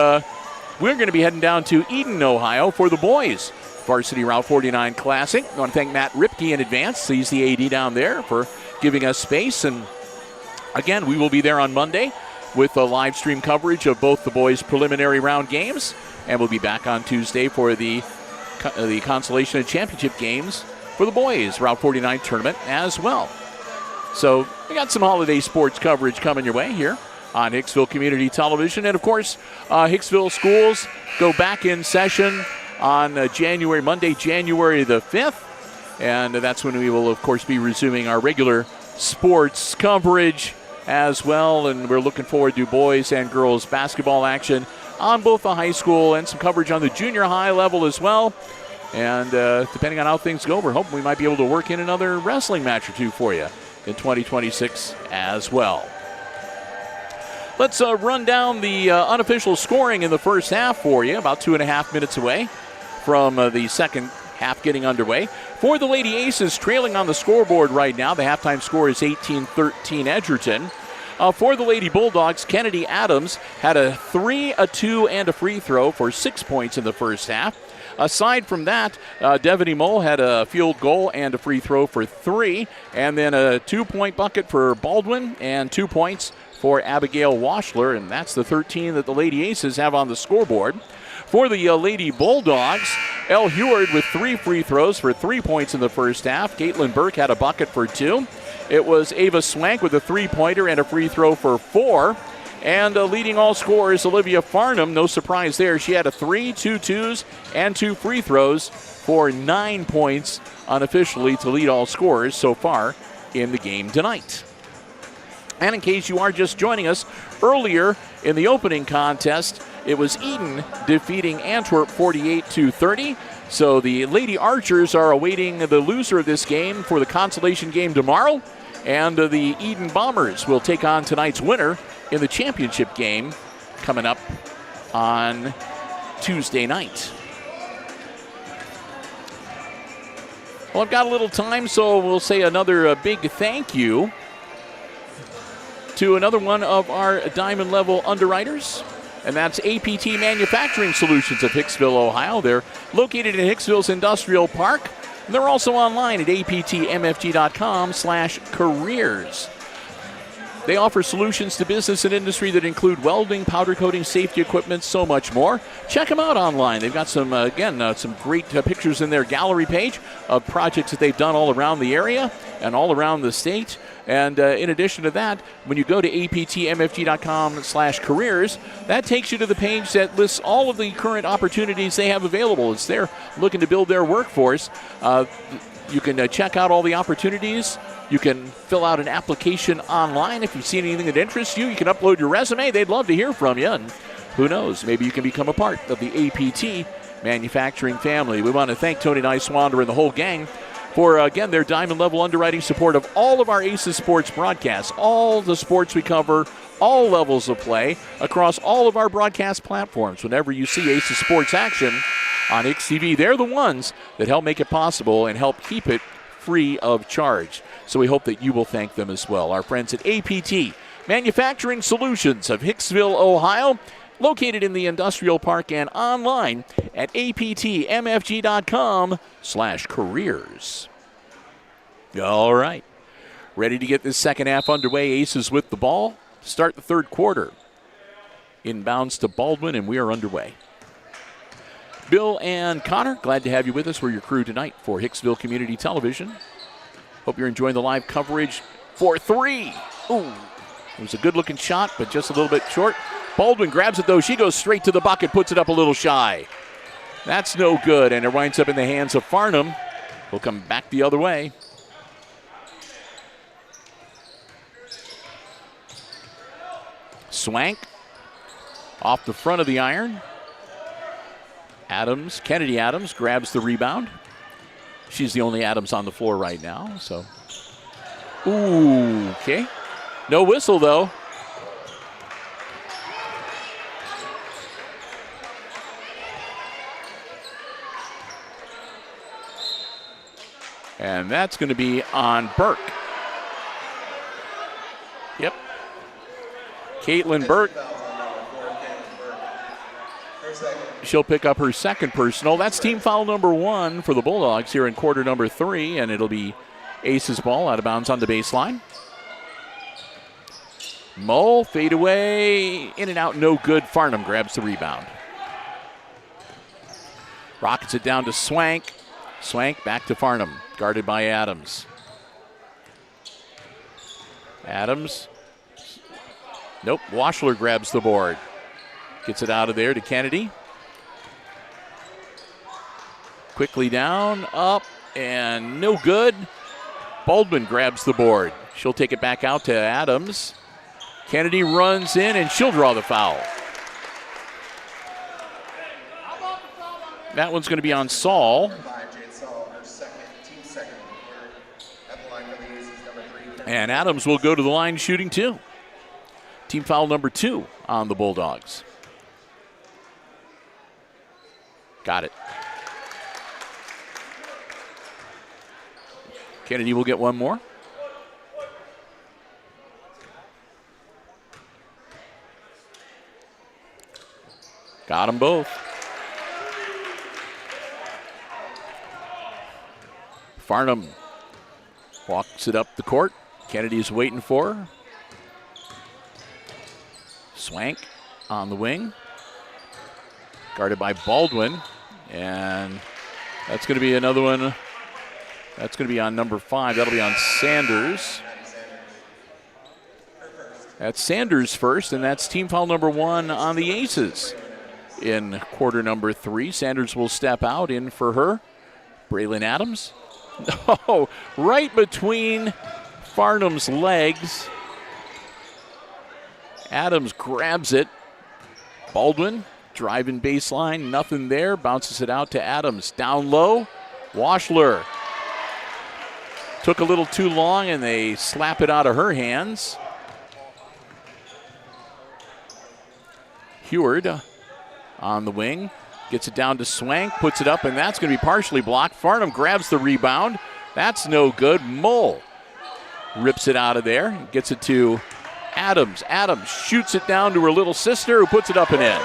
we're going to be heading down to Eden, Ohio for the boys Varsity Route 49 Classic. I want to thank Matt Ripke in advance. He's the AD down there for giving us space. And again, we will be there on Monday with a live stream coverage of both the boys' preliminary round games. And we'll be back on Tuesday for the the consolation and championship games for the boys Route 49 tournament as well. So we got some holiday sports coverage coming your way here on Hicksville Community Television. And, of course, Hicksville schools go back in session on Monday, January the 5th. And that's when we will, of course, be resuming our regular sports coverage as well. And we're looking forward to boys and girls basketball action on both the high school and some coverage on the junior high level as well. And depending on how things go, we're hoping we might be able to work in another wrestling match or two for you in 2026 as well. Let's run down the unofficial scoring in the first half for you, about 2.5 minutes away from the second half getting underway. For the Lady Aces, trailing on the scoreboard right now, the halftime score is 18-13 Edgerton. For the Lady Bulldogs, Kennedy Adams had a 3, a 2, and a free throw for 6 points in the first half. Aside from that, Devaney Mole had a field goal and a free throw for 3, and then a 2-point bucket for Baldwin and 2 points for Abigail Washler, and that's the 13 that the Lady Aces have on the scoreboard. For the Lady Bulldogs, Elle Heward with 3 free throws for 3 points in the first half. Caitlin Burke had a bucket for 2. It was Ava Swank with a 3-pointer and a free throw for 4. And leading all scorers, Olivia Farnham, no surprise there. She had a 3, 2 twos, and 2 free throws for 9 points unofficially to lead all scorers so far in the game tonight. And in case you are just joining us, earlier in the opening contest, it was Eden defeating Antwerp 48-30. So the Lady Archers are awaiting the loser of this game for the consolation game tomorrow. And the Eden Bombers will take on tonight's winner in the championship game coming up on Tuesday night. Well, I've got a little time, so we'll say another big thank you to another one of our diamond level underwriters, and that's APT Manufacturing Solutions of Hicksville, Ohio. They're located in Hicksville's Industrial Park. And they're also online at aptmfg.com/careers. They offer solutions to business and industry that include welding, powder coating, safety equipment, so much more. Check them out online. They've got some, some great pictures in their gallery page of projects that they've done all around the area and all around the state. And in addition to that, when you go to aptmfg.com/careers, that takes you to the page that lists all of the current opportunities they have available. It's they're looking to build their workforce. You can check out all the opportunities. You can fill out an application online. If you see anything that interests you, you can upload your resume. They'd love to hear from you. And who knows, maybe you can become a part of the APT manufacturing family. We want to thank Tony Niswander and the whole gang for, again, their diamond level underwriting support of all of our Aces Sports broadcasts, all the sports we cover, all levels of play, across all of our broadcast platforms. Whenever you see Aces Sports action on HIX-TV, they're the ones that help make it possible and help keep it free of charge. So we hope that you will thank them as well. Our friends at APT Manufacturing Solutions of Hicksville, Ohio, located in the Industrial Park and online at aptmfg.com/careers. All right. Ready to get this second half underway. Aces with the ball. Start the third quarter. Inbounds to Baldwin, and we are underway. Bill and Connor, glad to have you with us. We're your crew tonight for Hicksville Community Television. Hope you're enjoying the live coverage for 3. Ooh, it was a good-looking shot, but just a little bit short. Baldwin grabs it, though. She goes straight to the bucket, puts it up a little shy. That's no good, and it winds up in the hands of Farnham. We'll come back the other way. Swank off the front of the iron. Adams, Kennedy Adams, grabs the rebound. She's the only Adams on the floor right now, so. Ooh, okay. No whistle, though. And that's going to be on Burke. Yep. Caitlin Burke. She'll pick up her second personal. That's team foul number 1 for the Bulldogs here in quarter number 3, and it'll be Aces ball out of bounds on the baseline. Mole, fade away, in and out, no good. Farnham grabs the rebound. Rockets it down to Swank. Swank back to Farnham, guarded by Adams. Adams. Nope, Washler grabs the board. Gets it out of there to Kennedy. Quickly down, up, and no good. Baldwin grabs the board. She'll take it back out to Adams. Kennedy runs in, and she'll draw the foul. That one's going to be on Saul. And Adams will go to the line shooting 2. Team foul number 2 on the Bulldogs. Got it. Kennedy will get one more. Got them both. Farnham walks it up the court. Kennedy's waiting for her. Swank on the wing. Guarded by Baldwin. And that's going to be another one. That's going to be on number 5. That'll be on Sanders. That's Sanders first, and that's team foul number 1 on the Aces. In quarter number 3, Sanders will step out in for her. Braylon Adams. Oh, right between Farnham's legs. Adams grabs it. Baldwin driving baseline, nothing there. Bounces it out to Adams. Down low, Washler. Took a little too long, and they slap it out of her hands. Heward on the wing. Gets it down to Swank, puts it up, and that's going to be partially blocked. Farnham grabs the rebound. That's no good. Mull rips it out of there. Gets it to Adams. Adams shoots it down to her little sister, who puts it up and in.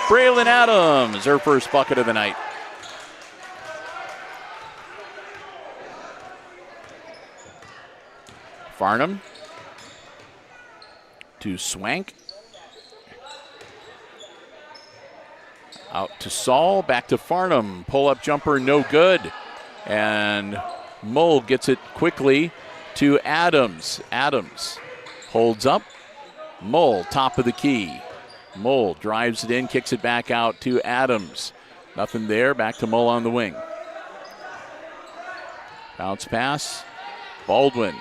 Braylon Adams, her first bucket of the night. Farnham to Swank. Out to Saul, back to Farnham. Pull-up jumper, no good. And Mull gets it quickly to Adams. Adams holds up. Mull, top of the key. Mull drives it in, kicks it back out to Adams. Nothing there, back to Mull on the wing. Bounce pass, Baldwin.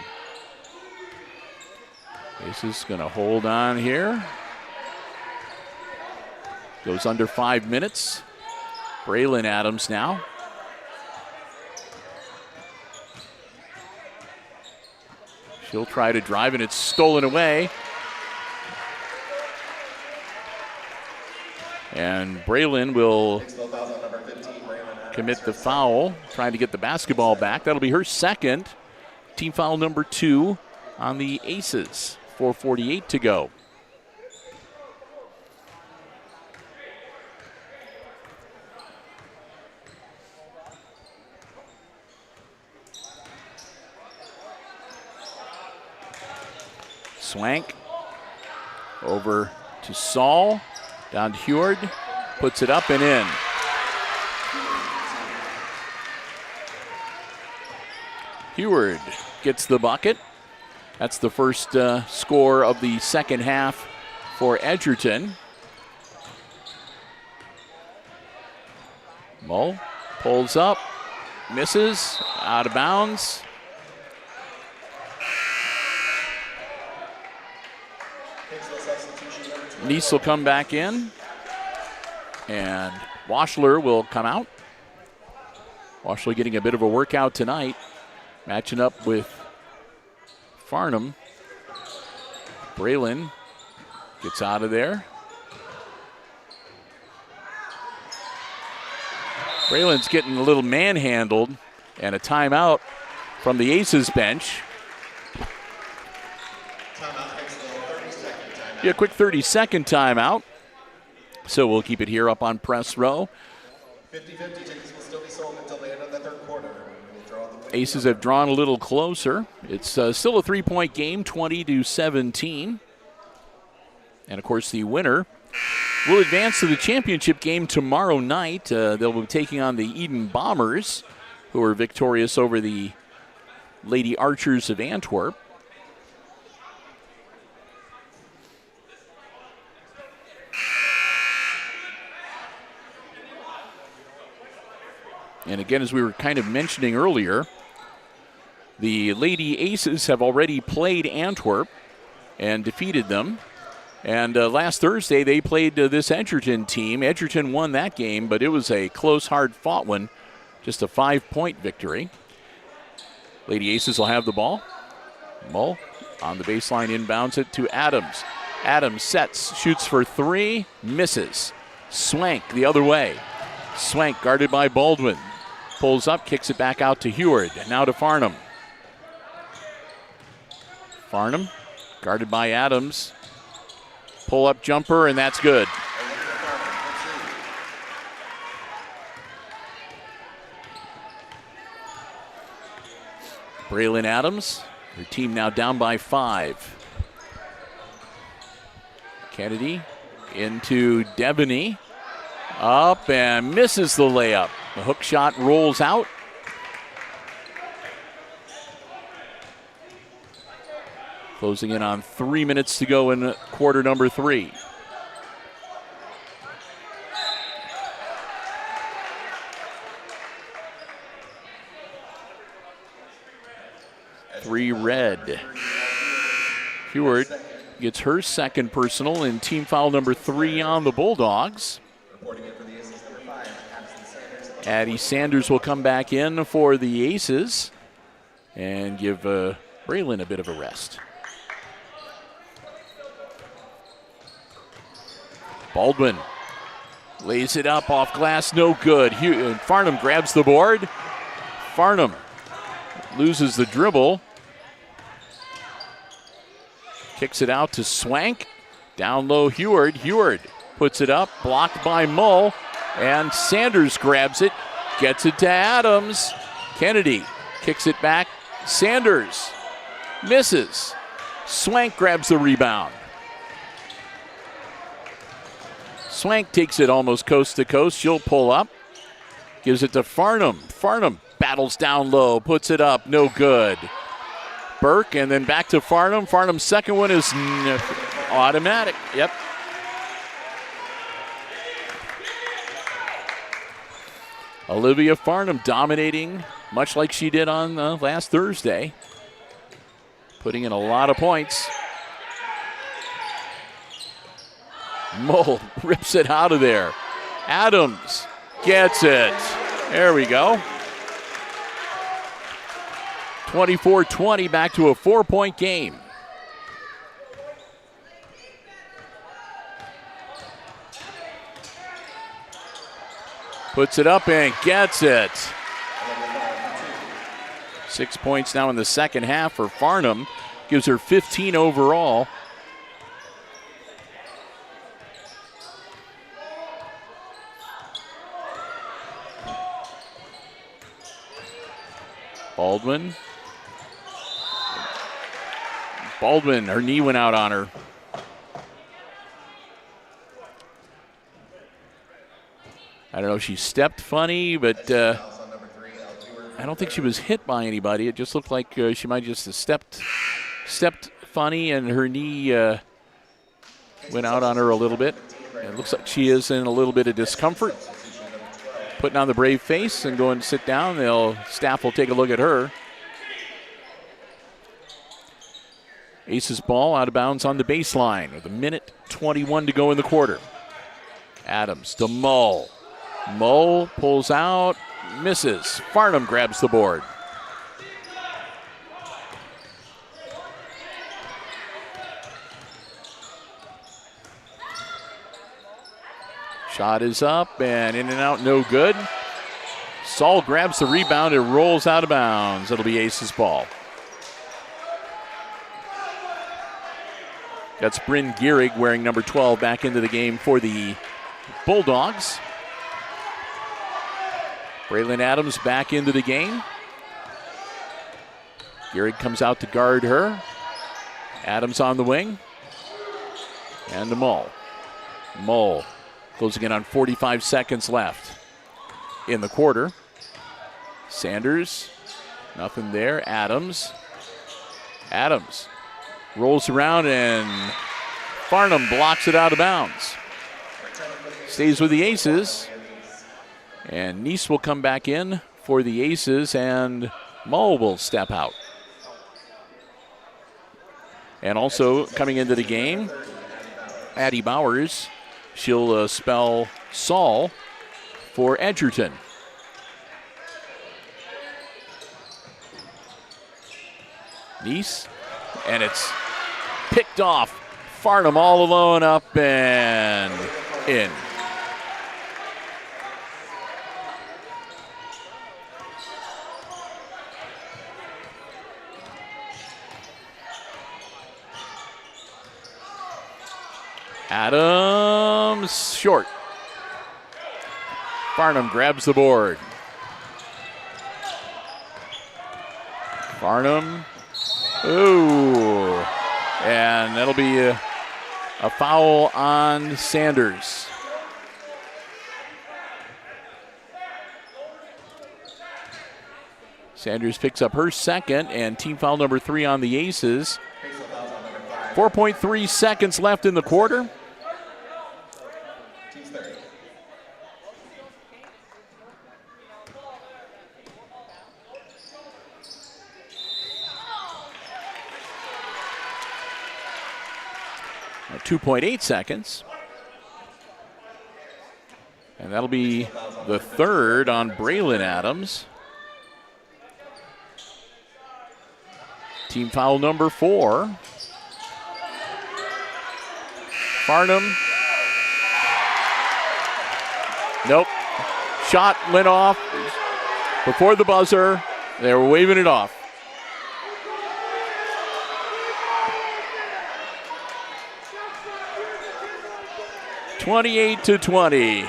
This is going to hold on here. Goes under 5 minutes. Braylon Adams now. She'll try to drive, and it's stolen away. And Braylon will commit the foul, trying to get the basketball back. That'll be her second. Team foul number 2 on the Aces. 4:48 to go. Swank over to Saul, down to Heward, puts it up and in. Heward gets the bucket. That's the first score of the second half for Edgerton. Mull pulls up, misses, out of bounds. Neese will come back in, and Washler will come out. Washler getting a bit of a workout tonight, matching up with Farnham. Braylon gets out of there. Braylon's getting a little manhandled, and a timeout from the Aces bench. A quick 30-second timeout. So we'll keep it here up on press row. 50-50 tickets will still be sold until the end of the third quarter. Aces have drawn a little closer. It's still a 3-point game, 20-17. And, of course, the winner will advance to the championship game tomorrow night. They'll be taking on the Eden Bombers, who are victorious over the Lady Archers of Antwerp. And again, as we were kind of mentioning earlier, the Lady Aces have already played Antwerp and defeated them. And last Thursday, they played this Edgerton team. Edgerton won that game, but it was a close, hard-fought one, just a 5-point victory. Lady Aces will have the ball. Mull on the baseline, inbounds it to Adams. Adams sets, shoots for three, misses. Swank the other way. Swank guarded by Baldwin. Pulls up, kicks it back out to Heward. Now to Farnham. Farnham guarded by Adams. Pull-up jumper, and that's good. Braylon Adams, her team now down by 5. Kennedy into Devaney. Up and misses the layup. The hook shot rolls out. Closing in on 3 minutes to go in quarter number 3. Three red. Heward gets her second personal and team foul number 3 on the Bulldogs. Addie Sanders will come back in for the Aces and give Braylon a bit of a rest. Baldwin lays it up off glass, no good. Farnham grabs the board. Farnham loses the dribble. Kicks it out to Swank. Down low, Heward. Heward puts it up, blocked by Mull. And Sanders grabs it, gets it to Adams. Kennedy kicks it back. Sanders misses. Swank grabs the rebound. Swank takes it almost coast to coast. She'll pull up. Gives it to Farnham. Farnham battles down low, puts it up, no good. Burke, and then back to Farnham. Farnham's second one is automatic. Yep. Olivia Farnham dominating, much like she did on last Thursday. Putting in a lot of points. Mull rips it out of there. Adams gets it. There we go. 24-20, back to a 4-point game. Puts it up and gets it. 6 points now in the second half for Farnham. Gives her 15 overall. Baldwin. Her knee went out on her. I don't know if she stepped funny, but I don't think she was hit by anybody. It just looked like she might just have stepped funny, and her knee went out on her a little bit. It looks like she is in a little bit of discomfort. Putting on the brave face and going to sit down. Staff will take a look at her. Aces ball out of bounds on the baseline with 1:21 to go in the quarter. Adams to Mull. Mull pulls out, misses. Farnham grabs the board. Shot is up and in and out, no good. Saul grabs the rebound, it rolls out of bounds. It'll be Aces ball. That's Bryn Gehrig wearing number 12 back into the game for the Bulldogs. Braylon Adams back into the game. Gehrig comes out to guard her. Adams on the wing. And to Mull. Mull closing in on 45 seconds left in the quarter. Sanders, nothing there. Adams rolls around and Farnham blocks it out of bounds. Stays with the Aces. And Neese will come back in for the Aces and Mull will step out. And also coming into the game, Addie Bowers. She'll spell Saul for Edgerton. Neese, and it's picked off. Farnham all alone up and in. Adams short. Farnham grabs the board. Farnham. Ooh. And that'll be a foul on Sanders. Sanders picks up her second and team foul number 3 on the Aces. 4.3 seconds left in the quarter. Now 2.8 seconds. And that'll be the third on Braylon Adams. Team foul number 4. Farnham. Nope. Shot went off before the buzzer. They were waving it off. (28-20).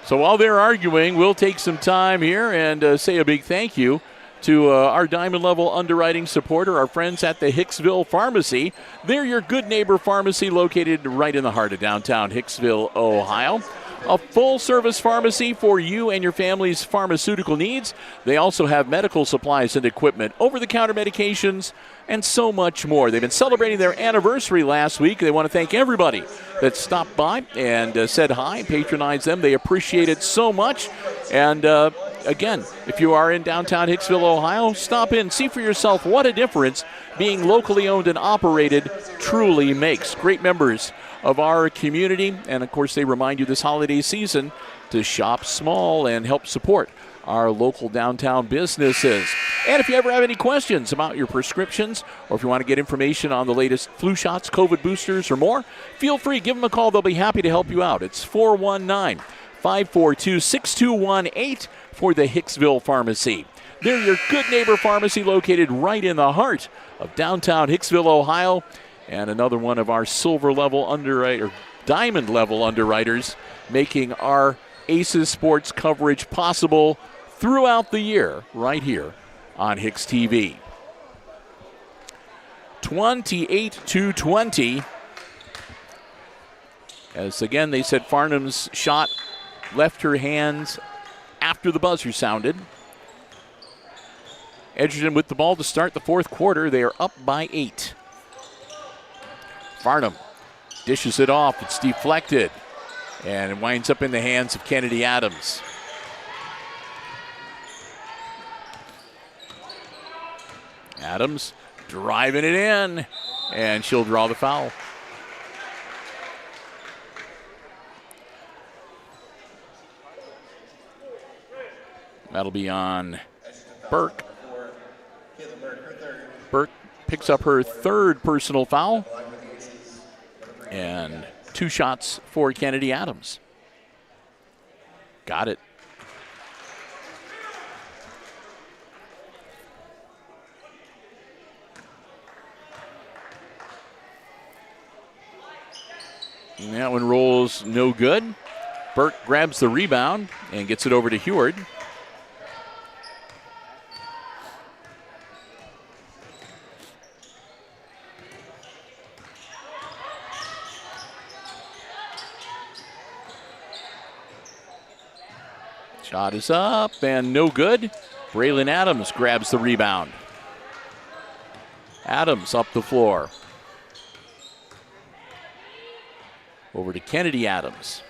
So while they're arguing, we'll take some time here and say a big thank you to our diamond level underwriting supporter, our friends at the Hicksville Pharmacy. They're your good neighbor pharmacy located right in the heart of downtown Hicksville, Ohio. A full-service pharmacy for you and your family's pharmaceutical needs. They also have medical supplies and equipment, over-the-counter medications, and so much more. They've been celebrating their anniversary last week. They want to thank everybody that stopped by and said hi, patronized them. They appreciate it so much. And again, if you are in downtown Hicksville, Ohio, stop in, see for yourself what a difference being locally owned and operated truly makes. Great members of our community, and of course they remind you this holiday season to shop small and help support our local downtown businesses. And if you ever have any questions about your prescriptions, or if you want to get information on the latest flu shots, COVID boosters, or more, feel free, give them a call. They'll be happy to help you out. It's 419-542-6218 for the Hicksville Pharmacy. They're your good neighbor pharmacy located right in the heart of downtown Hicksville, Ohio. And another one of our silver level underwriter, diamond level underwriters, making our Aces sports coverage possible throughout the year right here on HIX-TV. 28-20. As again, they said Farnham's shot left her hands after the buzzer sounded. Edgerton with the ball to start the fourth quarter. They are up by 8. Farnham dishes it off. It's deflected. And it winds up in the hands of Kennedy Adams. Adams driving it in. And she'll draw the foul. That'll be on Burke. Burke picks up her third personal foul. And 2 shots for Kennedy Adams. Got it. And that one rolls no good. Burke grabs the rebound and gets it over to Heward. Shot is up and no good. Braylon Adams grabs the rebound. Adams up the floor. Over to Kennedy Adams.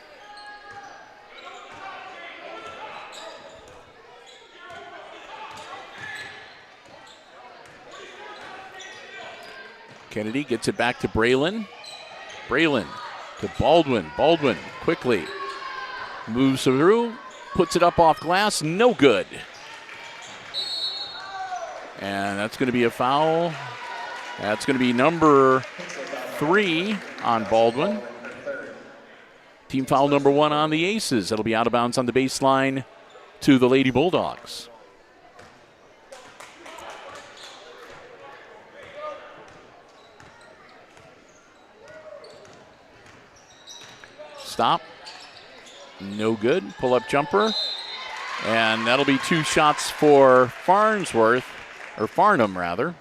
Kennedy gets it back to Braylon. Braylon to Baldwin. Baldwin quickly moves through, puts it up off glass, no good. And that's going to be a foul. That's going to be number 3 on Baldwin. Team foul number 1 on the Aces. That'll be out of bounds on the baseline to the Lady Bulldogs. Stop. No good. Pull-up jumper. And that'll be 2 shots for Farnsworth, or Farnham, rather.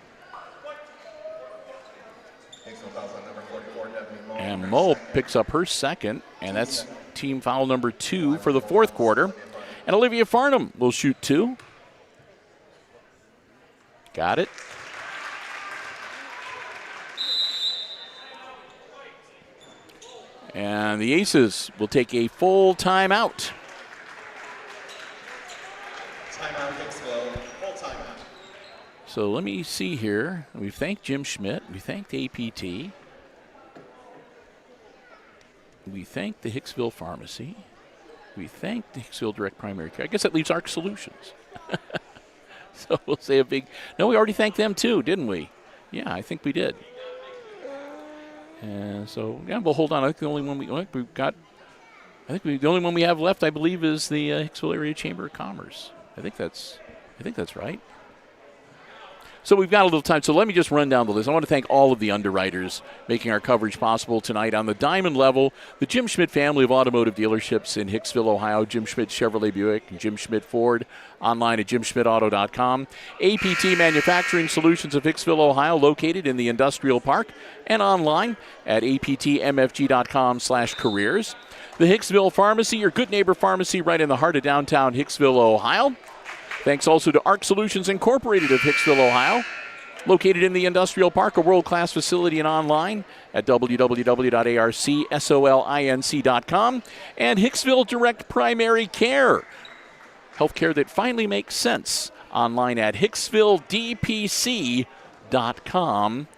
And Mull picks up her second, and that's team foul number 2 for the fourth quarter. And Olivia Farnham will shoot 2. Got it. And the Aces will take a full timeout. Timeout, Hicksville. Full timeout. So let me see here. We've thanked Jim Schmidt. We thanked APT. We thanked the Hicksville Pharmacy. We thanked the Hicksville Direct Primary Care. I guess that leaves ARC Solutions. So we'll say a big... No, we already thanked them too, didn't we? Yeah, I think we did. And so, yeah, we'll hold on. I think the only one we've got... the only one we have left, I believe, is the Hicksville Area Chamber of Commerce. I think that's right. So we've got a little time. So let me just run down the list. I want to thank all of the underwriters making our coverage possible tonight. On the diamond level, the Jim Schmidt family of automotive dealerships in Hicksville, Ohio. Jim Schmidt Chevrolet Buick and Jim Schmidt Ford. Online at jimschmidtauto.com. APT Manufacturing Solutions of Hicksville, Ohio, located in the Industrial Park. And online at aptmfg.com/careers. The Hicksville Pharmacy, your good neighbor pharmacy right in the heart of downtown Hicksville, Ohio. Thanks also to ARC Solutions Incorporated of Hicksville, Ohio, located in the Industrial Park, a world-class facility, and online at www.arcsolinc.com. And Hicksville Direct Primary Care, healthcare that finally makes sense, online at hicksvilledpc.com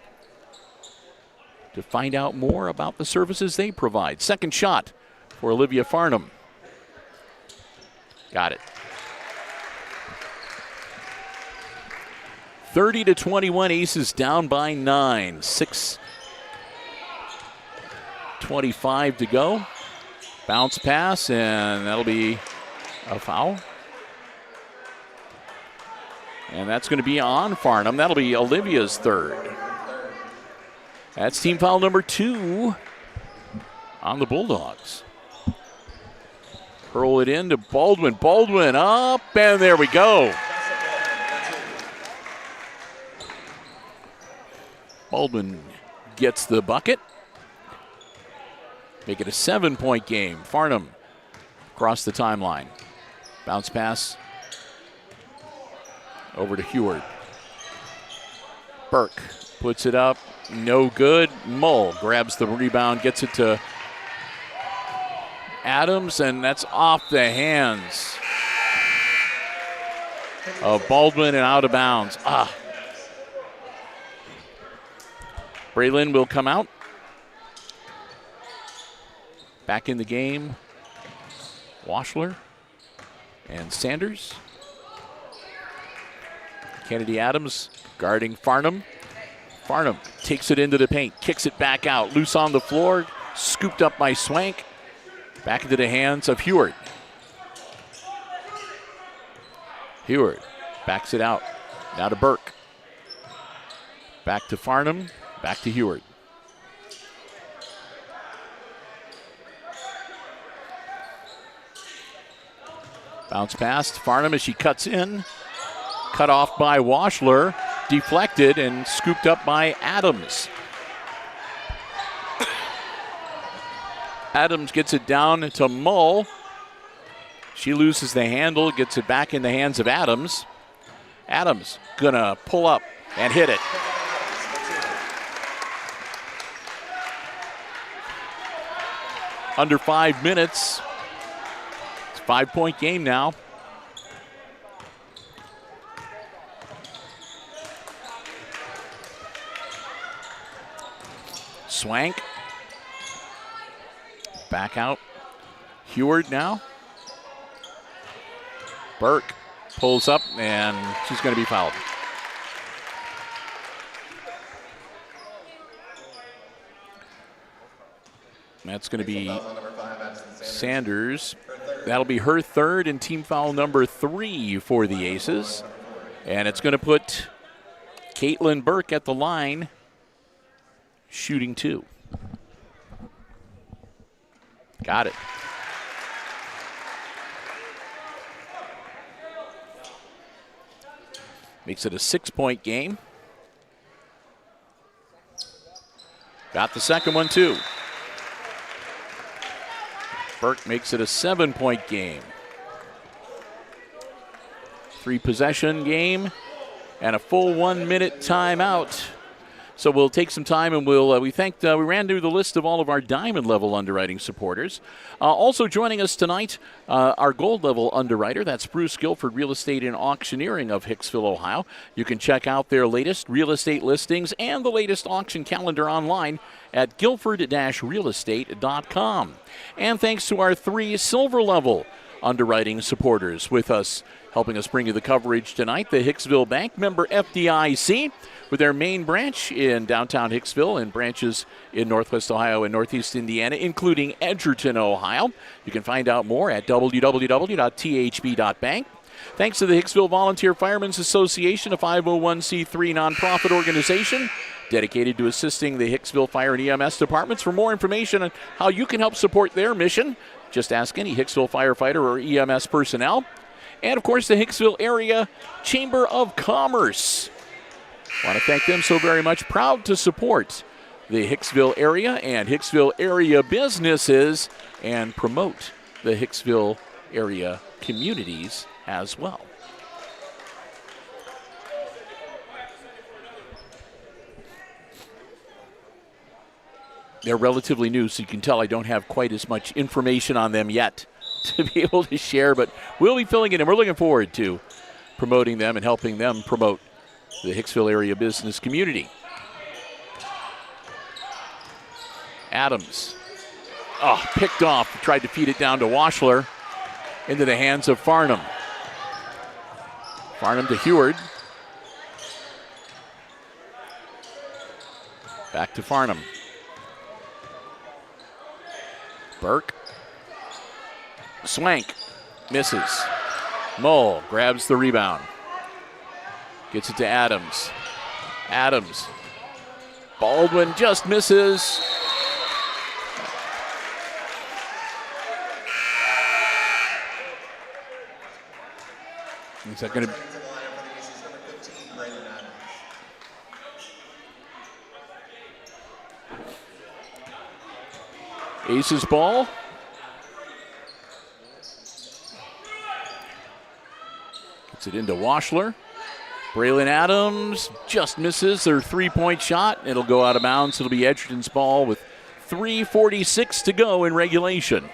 to find out more about the services they provide. Second shot for Olivia Farnham. Got it. 30-21, Aces down by 9. 6:25 to go. Bounce pass, and that'll be a foul. And that's going to be on Farnham. That'll be Olivia's third. That's team foul number 2 on the Bulldogs. Hurl it into Baldwin. Baldwin up, and there we go. Baldwin gets the bucket. Make it a 7-point game. Farnham across the timeline. Bounce pass over to Heward. Burke puts it up. No good. Mull grabs the rebound, gets it to Adams, and that's off the hands of Baldwin and out of bounds. Braylon will come out. Back in the game, Washler and Sanders. Kennedy Adams guarding Farnham. Farnham takes it into the paint, kicks it back out. Loose on the floor, scooped up by Swank. Back into the hands of Heward. Heward backs it out. Now to Burke. Back to Farnham. Back to Heward. Bounce past Farnham as she cuts in. Cut off by Washler. Deflected and scooped up by Adams. Adams gets it down to Mull. She loses the handle, gets it back in the hands of Adams. Adams gonna pull up and hit it. Under 5 minutes. It's a 5-point game now. Swank. Back out. Heward now. Burke pulls up, and she's going to be fouled. That's going to be Sanders. That'll be her third and team foul number 3 for the Aces. And it's going to put Caitlin Burke at the line, shooting 2. Got it. Makes it a 6-point game. Got the second one, too. Burke makes it a 7-point game. 3-possession game and a full 1-minute timeout. So we'll take some time and we ran through the list of all of our diamond level underwriting supporters. Also joining us tonight, our gold level underwriter, that's Bruce Guilford, Real Estate and Auctioneering of Hicksville, Ohio. You can check out their latest real estate listings and the latest auction calendar online at guilford-realestate.com. And thanks to our 3 silver level underwriting supporters with us, helping us bring you the coverage tonight, the Hicksville Bank, member FDIC, with their main branch in downtown Hicksville and branches in Northwest Ohio and Northeast Indiana, including Edgerton, Ohio. You can find out more at www.thb.bank. Thanks to the Hicksville Volunteer Firemen's Association, a 501c3 nonprofit organization dedicated to assisting the Hicksville Fire and EMS departments. For more information on how you can help support their mission, just ask any Hicksville firefighter or EMS personnel. And, of course, the Hicksville Area Chamber of Commerce. I want to thank them so very much. Proud to support the Hicksville area and Hicksville area businesses and promote the Hicksville area communities as well. They're relatively new, so you can tell I don't have quite as much information on them yet to be able to share, but we'll be filling it in. We're looking forward to promoting them and helping them promote the Hicksville area business community. Adams. Oh, picked off. Tried to feed it down to Washler. Into the hands of Farnham. Farnham to Heward. Back to Farnham. Burke. Swank. Misses. Mull grabs the rebound. Gets it to Adams. Adams. Baldwin just misses. Is that going to... Aces ball. Gets it into Washler. Braylon Adams just misses their 3-point shot. It'll go out of bounds. It'll be Edgerton's ball with 3:46 to go in regulation.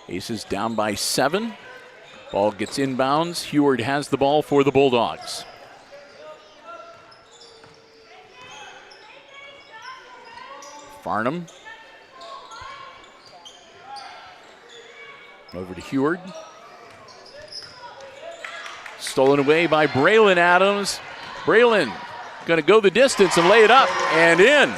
Aces down by 7. Ball gets inbounds. Heward has the ball for the Bulldogs. Farnham. Over to Heward. Stolen away by Braylon Adams. Braylon going to go the distance and lay it up and in.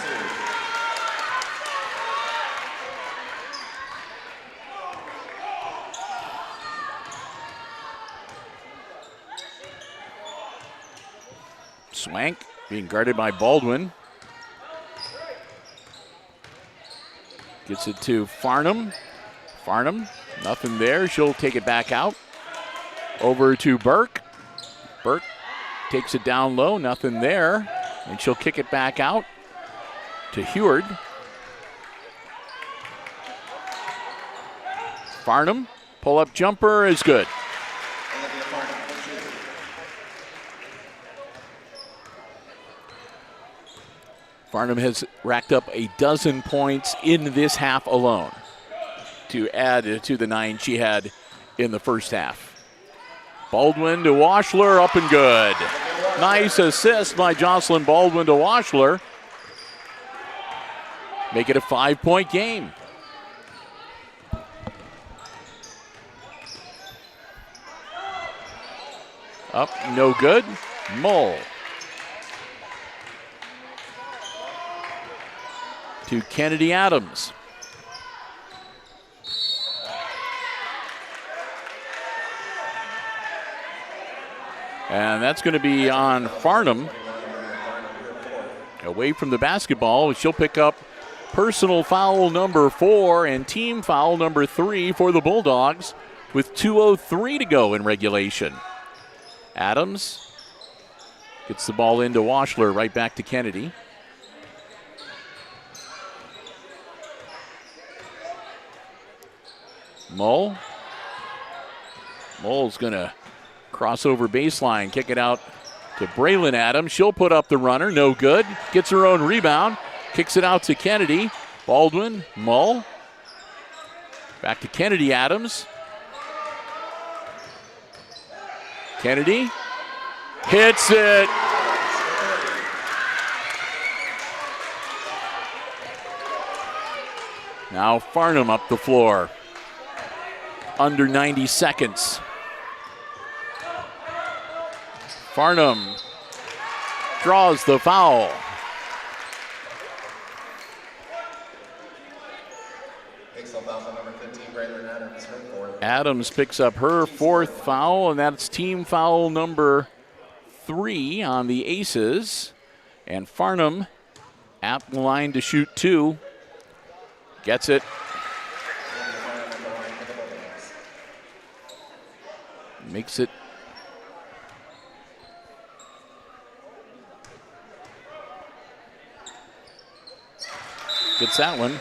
Swank being guarded by Baldwin. Gets it to Farnham. Farnham, nothing there. She'll take it back out. Over to Burke. Burke takes it down low, nothing there. And she'll kick it back out to Heward. Farnham, pull-up jumper is good. Farnham has racked up a dozen points in this half alone to add to the 9 she had in the first half. Baldwin to Washler, up and good. Nice assist by Jocelyn Baldwin to Washler. Make it a 5-point game. Up, no good. Mull. To Kennedy Adams. And that's going to be on Farnham. Away from the basketball, she'll pick up personal foul number 4 and team foul number 3 for the Bulldogs with 2:03 to go in regulation. Adams gets the ball into Washler, right back to Kennedy. Mull's going to cross over baseline, kick it out to Braylon Adams. She'll put up the runner, no good. Gets her own rebound, kicks it out to Kennedy. Baldwin, Mull. Back to Kennedy Adams. Kennedy hits it. Now Farnham up the floor. Under 90 seconds. Farnham draws the foul. Adams picks up her 4th foul, and that's team foul number 3 on the Aces. And Farnham at the line to shoot 2. Gets it. Makes it gets that one.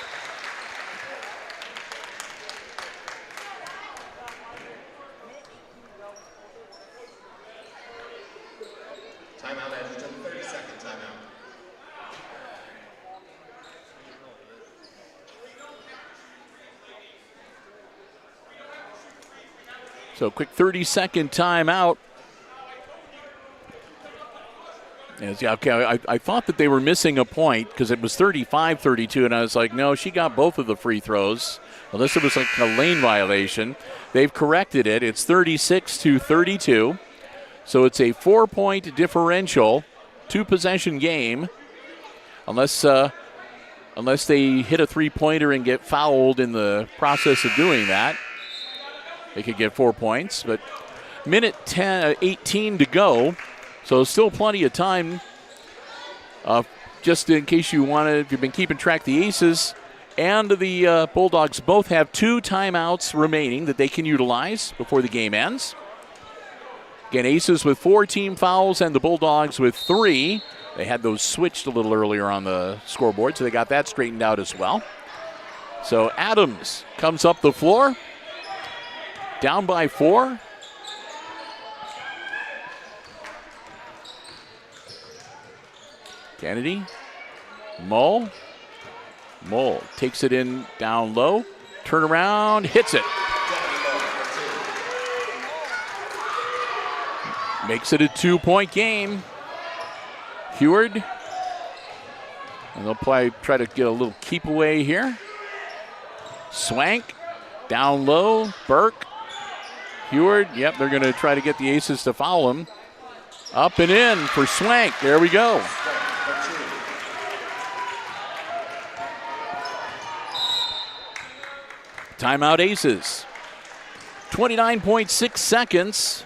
Timeout, Edgerton, 30-second timeout. So quick 30-second timeout. Yes, yeah, okay, I thought that they were missing a point because it was 35-32, and I was like, no, she got both of the free throws, unless it was like a lane violation. They've corrected it. It's 36-32. So it's a 4-point differential, 2-possession game, unless they hit a three-pointer and get fouled in the process of doing that. They could get 4 points, but minute 18 to go, so still plenty of time. Just in case you wanted, if you've been keeping track, the Aces and the Bulldogs both have 2 timeouts remaining that they can utilize before the game ends. Again, Aces with 4 team fouls and the Bulldogs with 3. They had those switched a little earlier on the scoreboard, so they got that straightened out as well. So Adams comes up the floor. Down by 4. Kennedy. Mull takes it in down low. Turn around, hits it. Makes it a 2-point game. Heward. And they'll probably try to get a little keep away here. Swank. Down low. Burke. Heward, yep, they're going to try to get the Aces to foul him. Up and in for Swank. There we go. Timeout Aces. 29.6 seconds.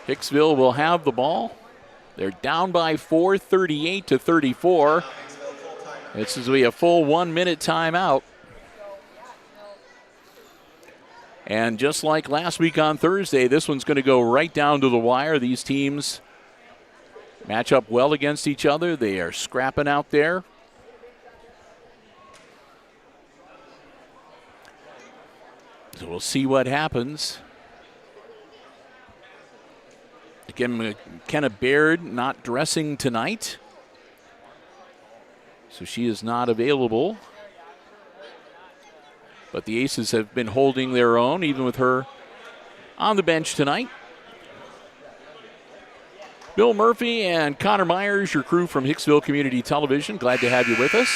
Hicksville will have the ball. They're down by 4, 38-34. This is a full 1 minute timeout. And just like last week on Thursday, this one's going to go right down to the wire. These teams match up well against each other. They are scrapping out there. So we'll see what happens. Again, McKenna Baird not dressing tonight, so she is not available. But the Aces have been holding their own, even with her on the bench tonight. Bill Murphy and Connor Myers, your crew from Hicksville Community Television. Glad to have you with us.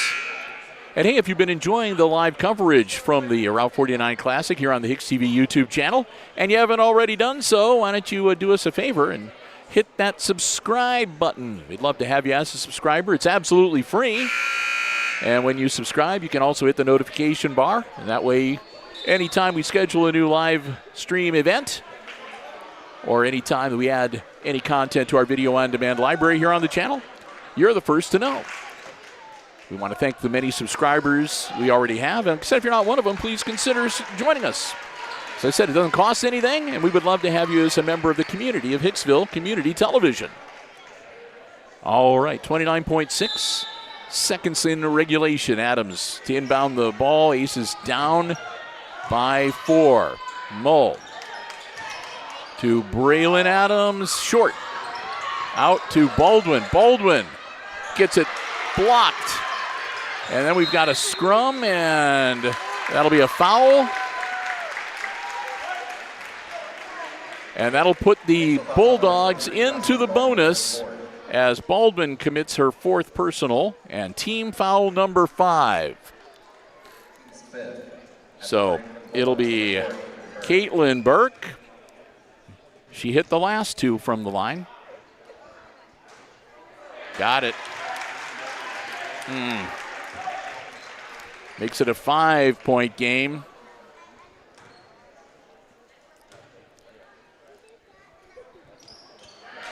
And hey, if you've been enjoying the live coverage from the Route 49 Classic here on the HIX-TV YouTube channel, and you haven't already done so, why don't you do us a favor and hit that subscribe button. We'd love to have you as a subscriber. It's absolutely free. And when you subscribe, you can also hit the notification bar. And that way, anytime we schedule a new live stream event, or anytime that we add any content to our video on demand library here on the channel, you're the first to know. We want to thank the many subscribers we already have. And if you're not one of them, please consider joining us. As I said, it doesn't cost anything, and we would love to have you as a member of the community of Hicksville Community Television. All right, 29.6 seconds in regulation. Adams to inbound the ball. Aces down by 4. Mull to Braylon Adams. Short. Out to Baldwin. Baldwin gets it blocked. And then we've got a scrum, and that'll be a foul. And that'll put the Bulldogs into the bonus as Baldwin commits her 4th personal and team foul number 5. So it'll be Caitlin Burke. She hit the last 2 from the line. Got it. Makes it a 5-point game.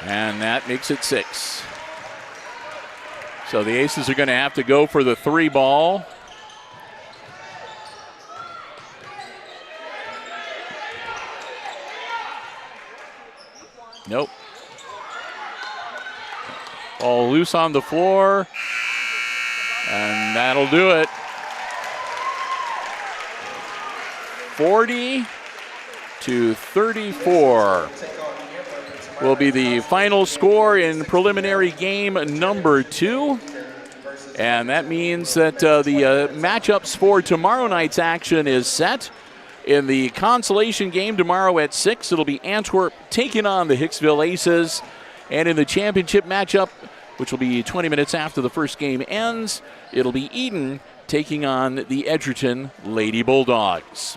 And that makes it 6. So the Aces are going to have to go for the 3 ball. Nope. Ball loose on the floor. And that'll do it. 40-34 will be the final score in preliminary game number 2. And that means that the matchups for tomorrow night's action is set. In the consolation game tomorrow at 6, it'll be Antwerp taking on the Hicksville Aces. And in the championship matchup, which will be 20 minutes after the first game ends, it'll be Eden taking on the Edgerton Lady Bulldogs.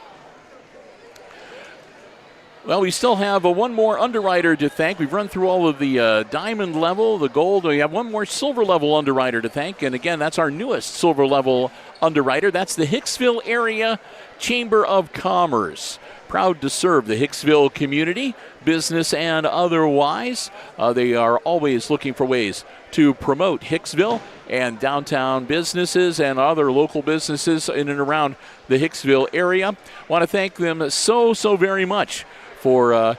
Well, we still have one more underwriter to thank. We've run through all of the diamond level, the gold. We have one more silver level underwriter to thank. And again, that's our newest silver level underwriter. That's the Hicksville Area Chamber of Commerce. Proud to serve the Hicksville community, business and otherwise. They are always looking for ways to promote Hicksville and downtown businesses and other local businesses in and around the Hicksville area. Want to thank them so very much for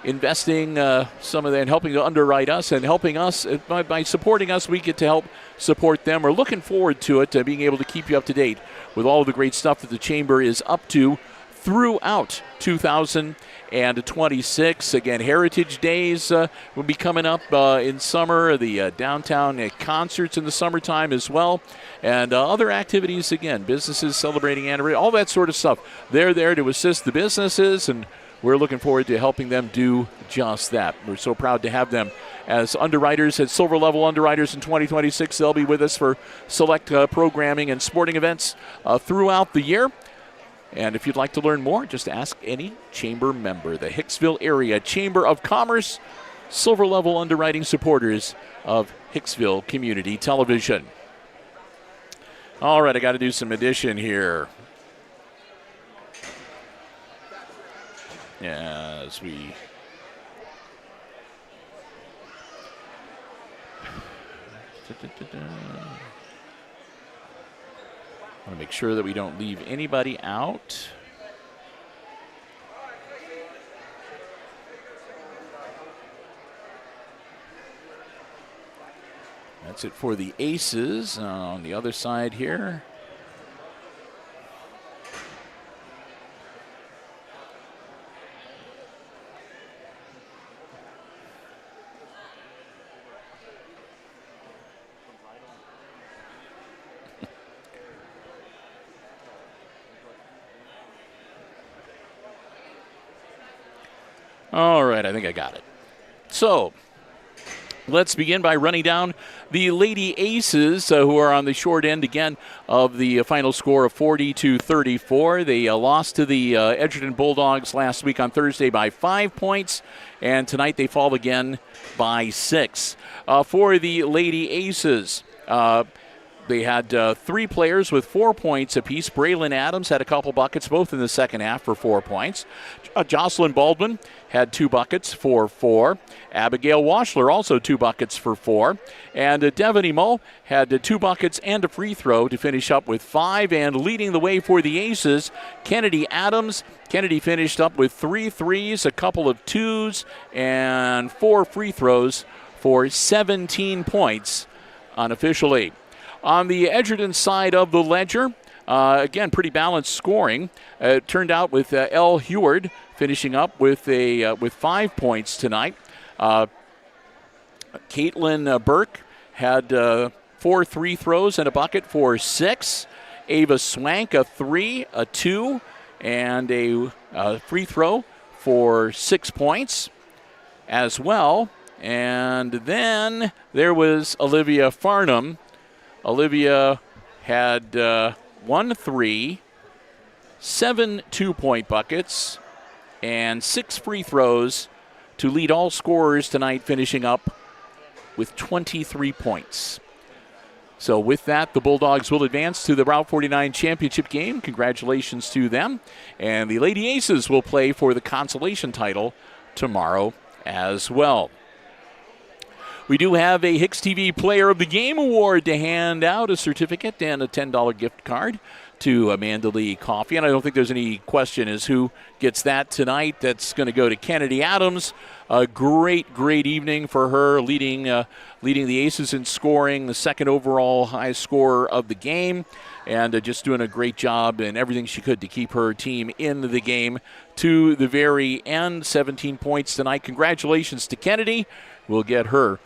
investing some of that and helping to underwrite us and helping us. By supporting us, we get to help support them. We're looking forward to it, being able to keep you up to date with all of the great stuff that the Chamber is up to throughout 2026. Again, Heritage Days will be coming up in summer, the downtown concerts in the summertime as well, and other activities, again, businesses celebrating anniversary, all that sort of stuff. They're there to assist the businesses, and we're looking forward to helping them do just that. We're so proud to have them as underwriters, as silver level underwriters in 2026. They'll be with us for select programming and sporting events throughout the year. And if you'd like to learn more, just ask any Chamber member. The Hicksville Area Chamber of Commerce, silver level underwriting supporters of Hicksville Community Television. All right, I got to do some addition here. As we want to make sure that we don't leave anybody out. That's it for the Aces on the other side here. All right, I think I got it. So let's begin by running down the Lady Aces, who are on the short end again of the final score of 40-34. They lost to the Edgerton Bulldogs last week on Thursday by 5 points, and tonight they fall again by 6. For the Lady Aces, they had 3 players with 4 points apiece. Braylon Adams had a couple buckets, both in the second half, for 4 points. Jocelyn Baldwin had 2 buckets for 4. Abigail Washler also 2 buckets for 4. And Devony Moe had 2 buckets and a free throw to finish up with 5. And leading the way for the Aces, Kennedy Adams. Kennedy finished up with 3 threes, a couple of 2s, and 4 free throws for 17 points unofficially. On the Edgerton side of the ledger, again, pretty balanced scoring. It turned out with Elle Heward finishing up with 5 points tonight. Caitlin Burke had 4 free throws and a bucket for 6. Ava Swank, a 3, a 2, and a free throw for 6 points as well. And then there was Olivia Farnham. Olivia had 1 3, 7 2-point buckets, and 6 free throws to lead all scorers tonight, finishing up with 23 points. So with that, the Bulldogs will advance to the Route 49 championship game. Congratulations to them. And the Lady Aces will play for the consolation title tomorrow as well. We do have a HIX-TV Player of the Game award to hand out, a certificate and a $10 gift card to Amanda Lee Coffee. And I don't think there's any question as who gets that tonight. That's going to go to Kennedy Adams. A great evening for her, leading the Aces in scoring, the second overall high scorer of the game, and just doing a great job and everything she could to keep her team in the game to the very end. 17 points tonight. Congratulations to Kennedy. We'll get her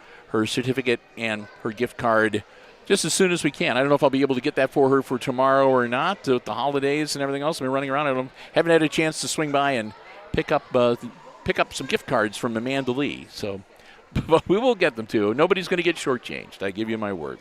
certificate and her gift card just as soon as we can. I don't know if I'll be able to get that for her for tomorrow or not. With the holidays and everything else, I've been running around. I haven't had a chance to swing by and pick up some gift cards from Amanda Lee. So, but we will get them too. Nobody's going to get shortchanged. I give you my word.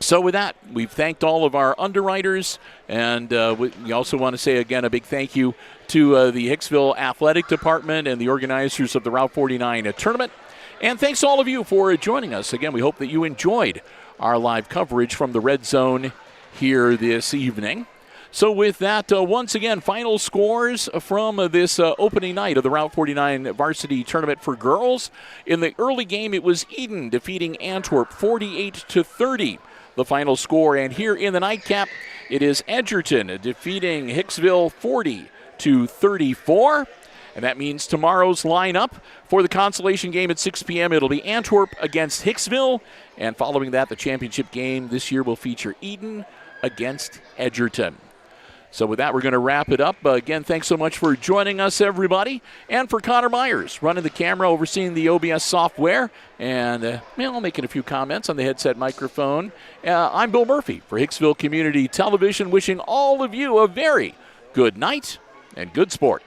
So with that, we've thanked all of our underwriters, and we also want to say again a big thank you to the Hicksville Athletic Department and the organizers of the Route 49 tournament. And thanks to all of you for joining us. Again, we hope that you enjoyed our live coverage from the Red Zone here this evening. So with that, once again, final scores from this opening night of the Route 49 Varsity Tournament for girls. In the early game, it was Eden defeating Antwerp 48-30, the final score. And here in the nightcap, it is Edgerton defeating Hicksville 40-34. And that means tomorrow's lineup for the consolation game at 6 p.m. It'll be Antwerp against Hicksville. And following that, the championship game this year will feature Eden against Edgerton. So with that, we're going to wrap it up. Again, thanks so much for joining us, everybody. And for Connor Myers, running the camera, overseeing the OBS software, and making a few comments on the headset microphone. I'm Bill Murphy for Hicksville Community Television, wishing all of you a very good night and good sports.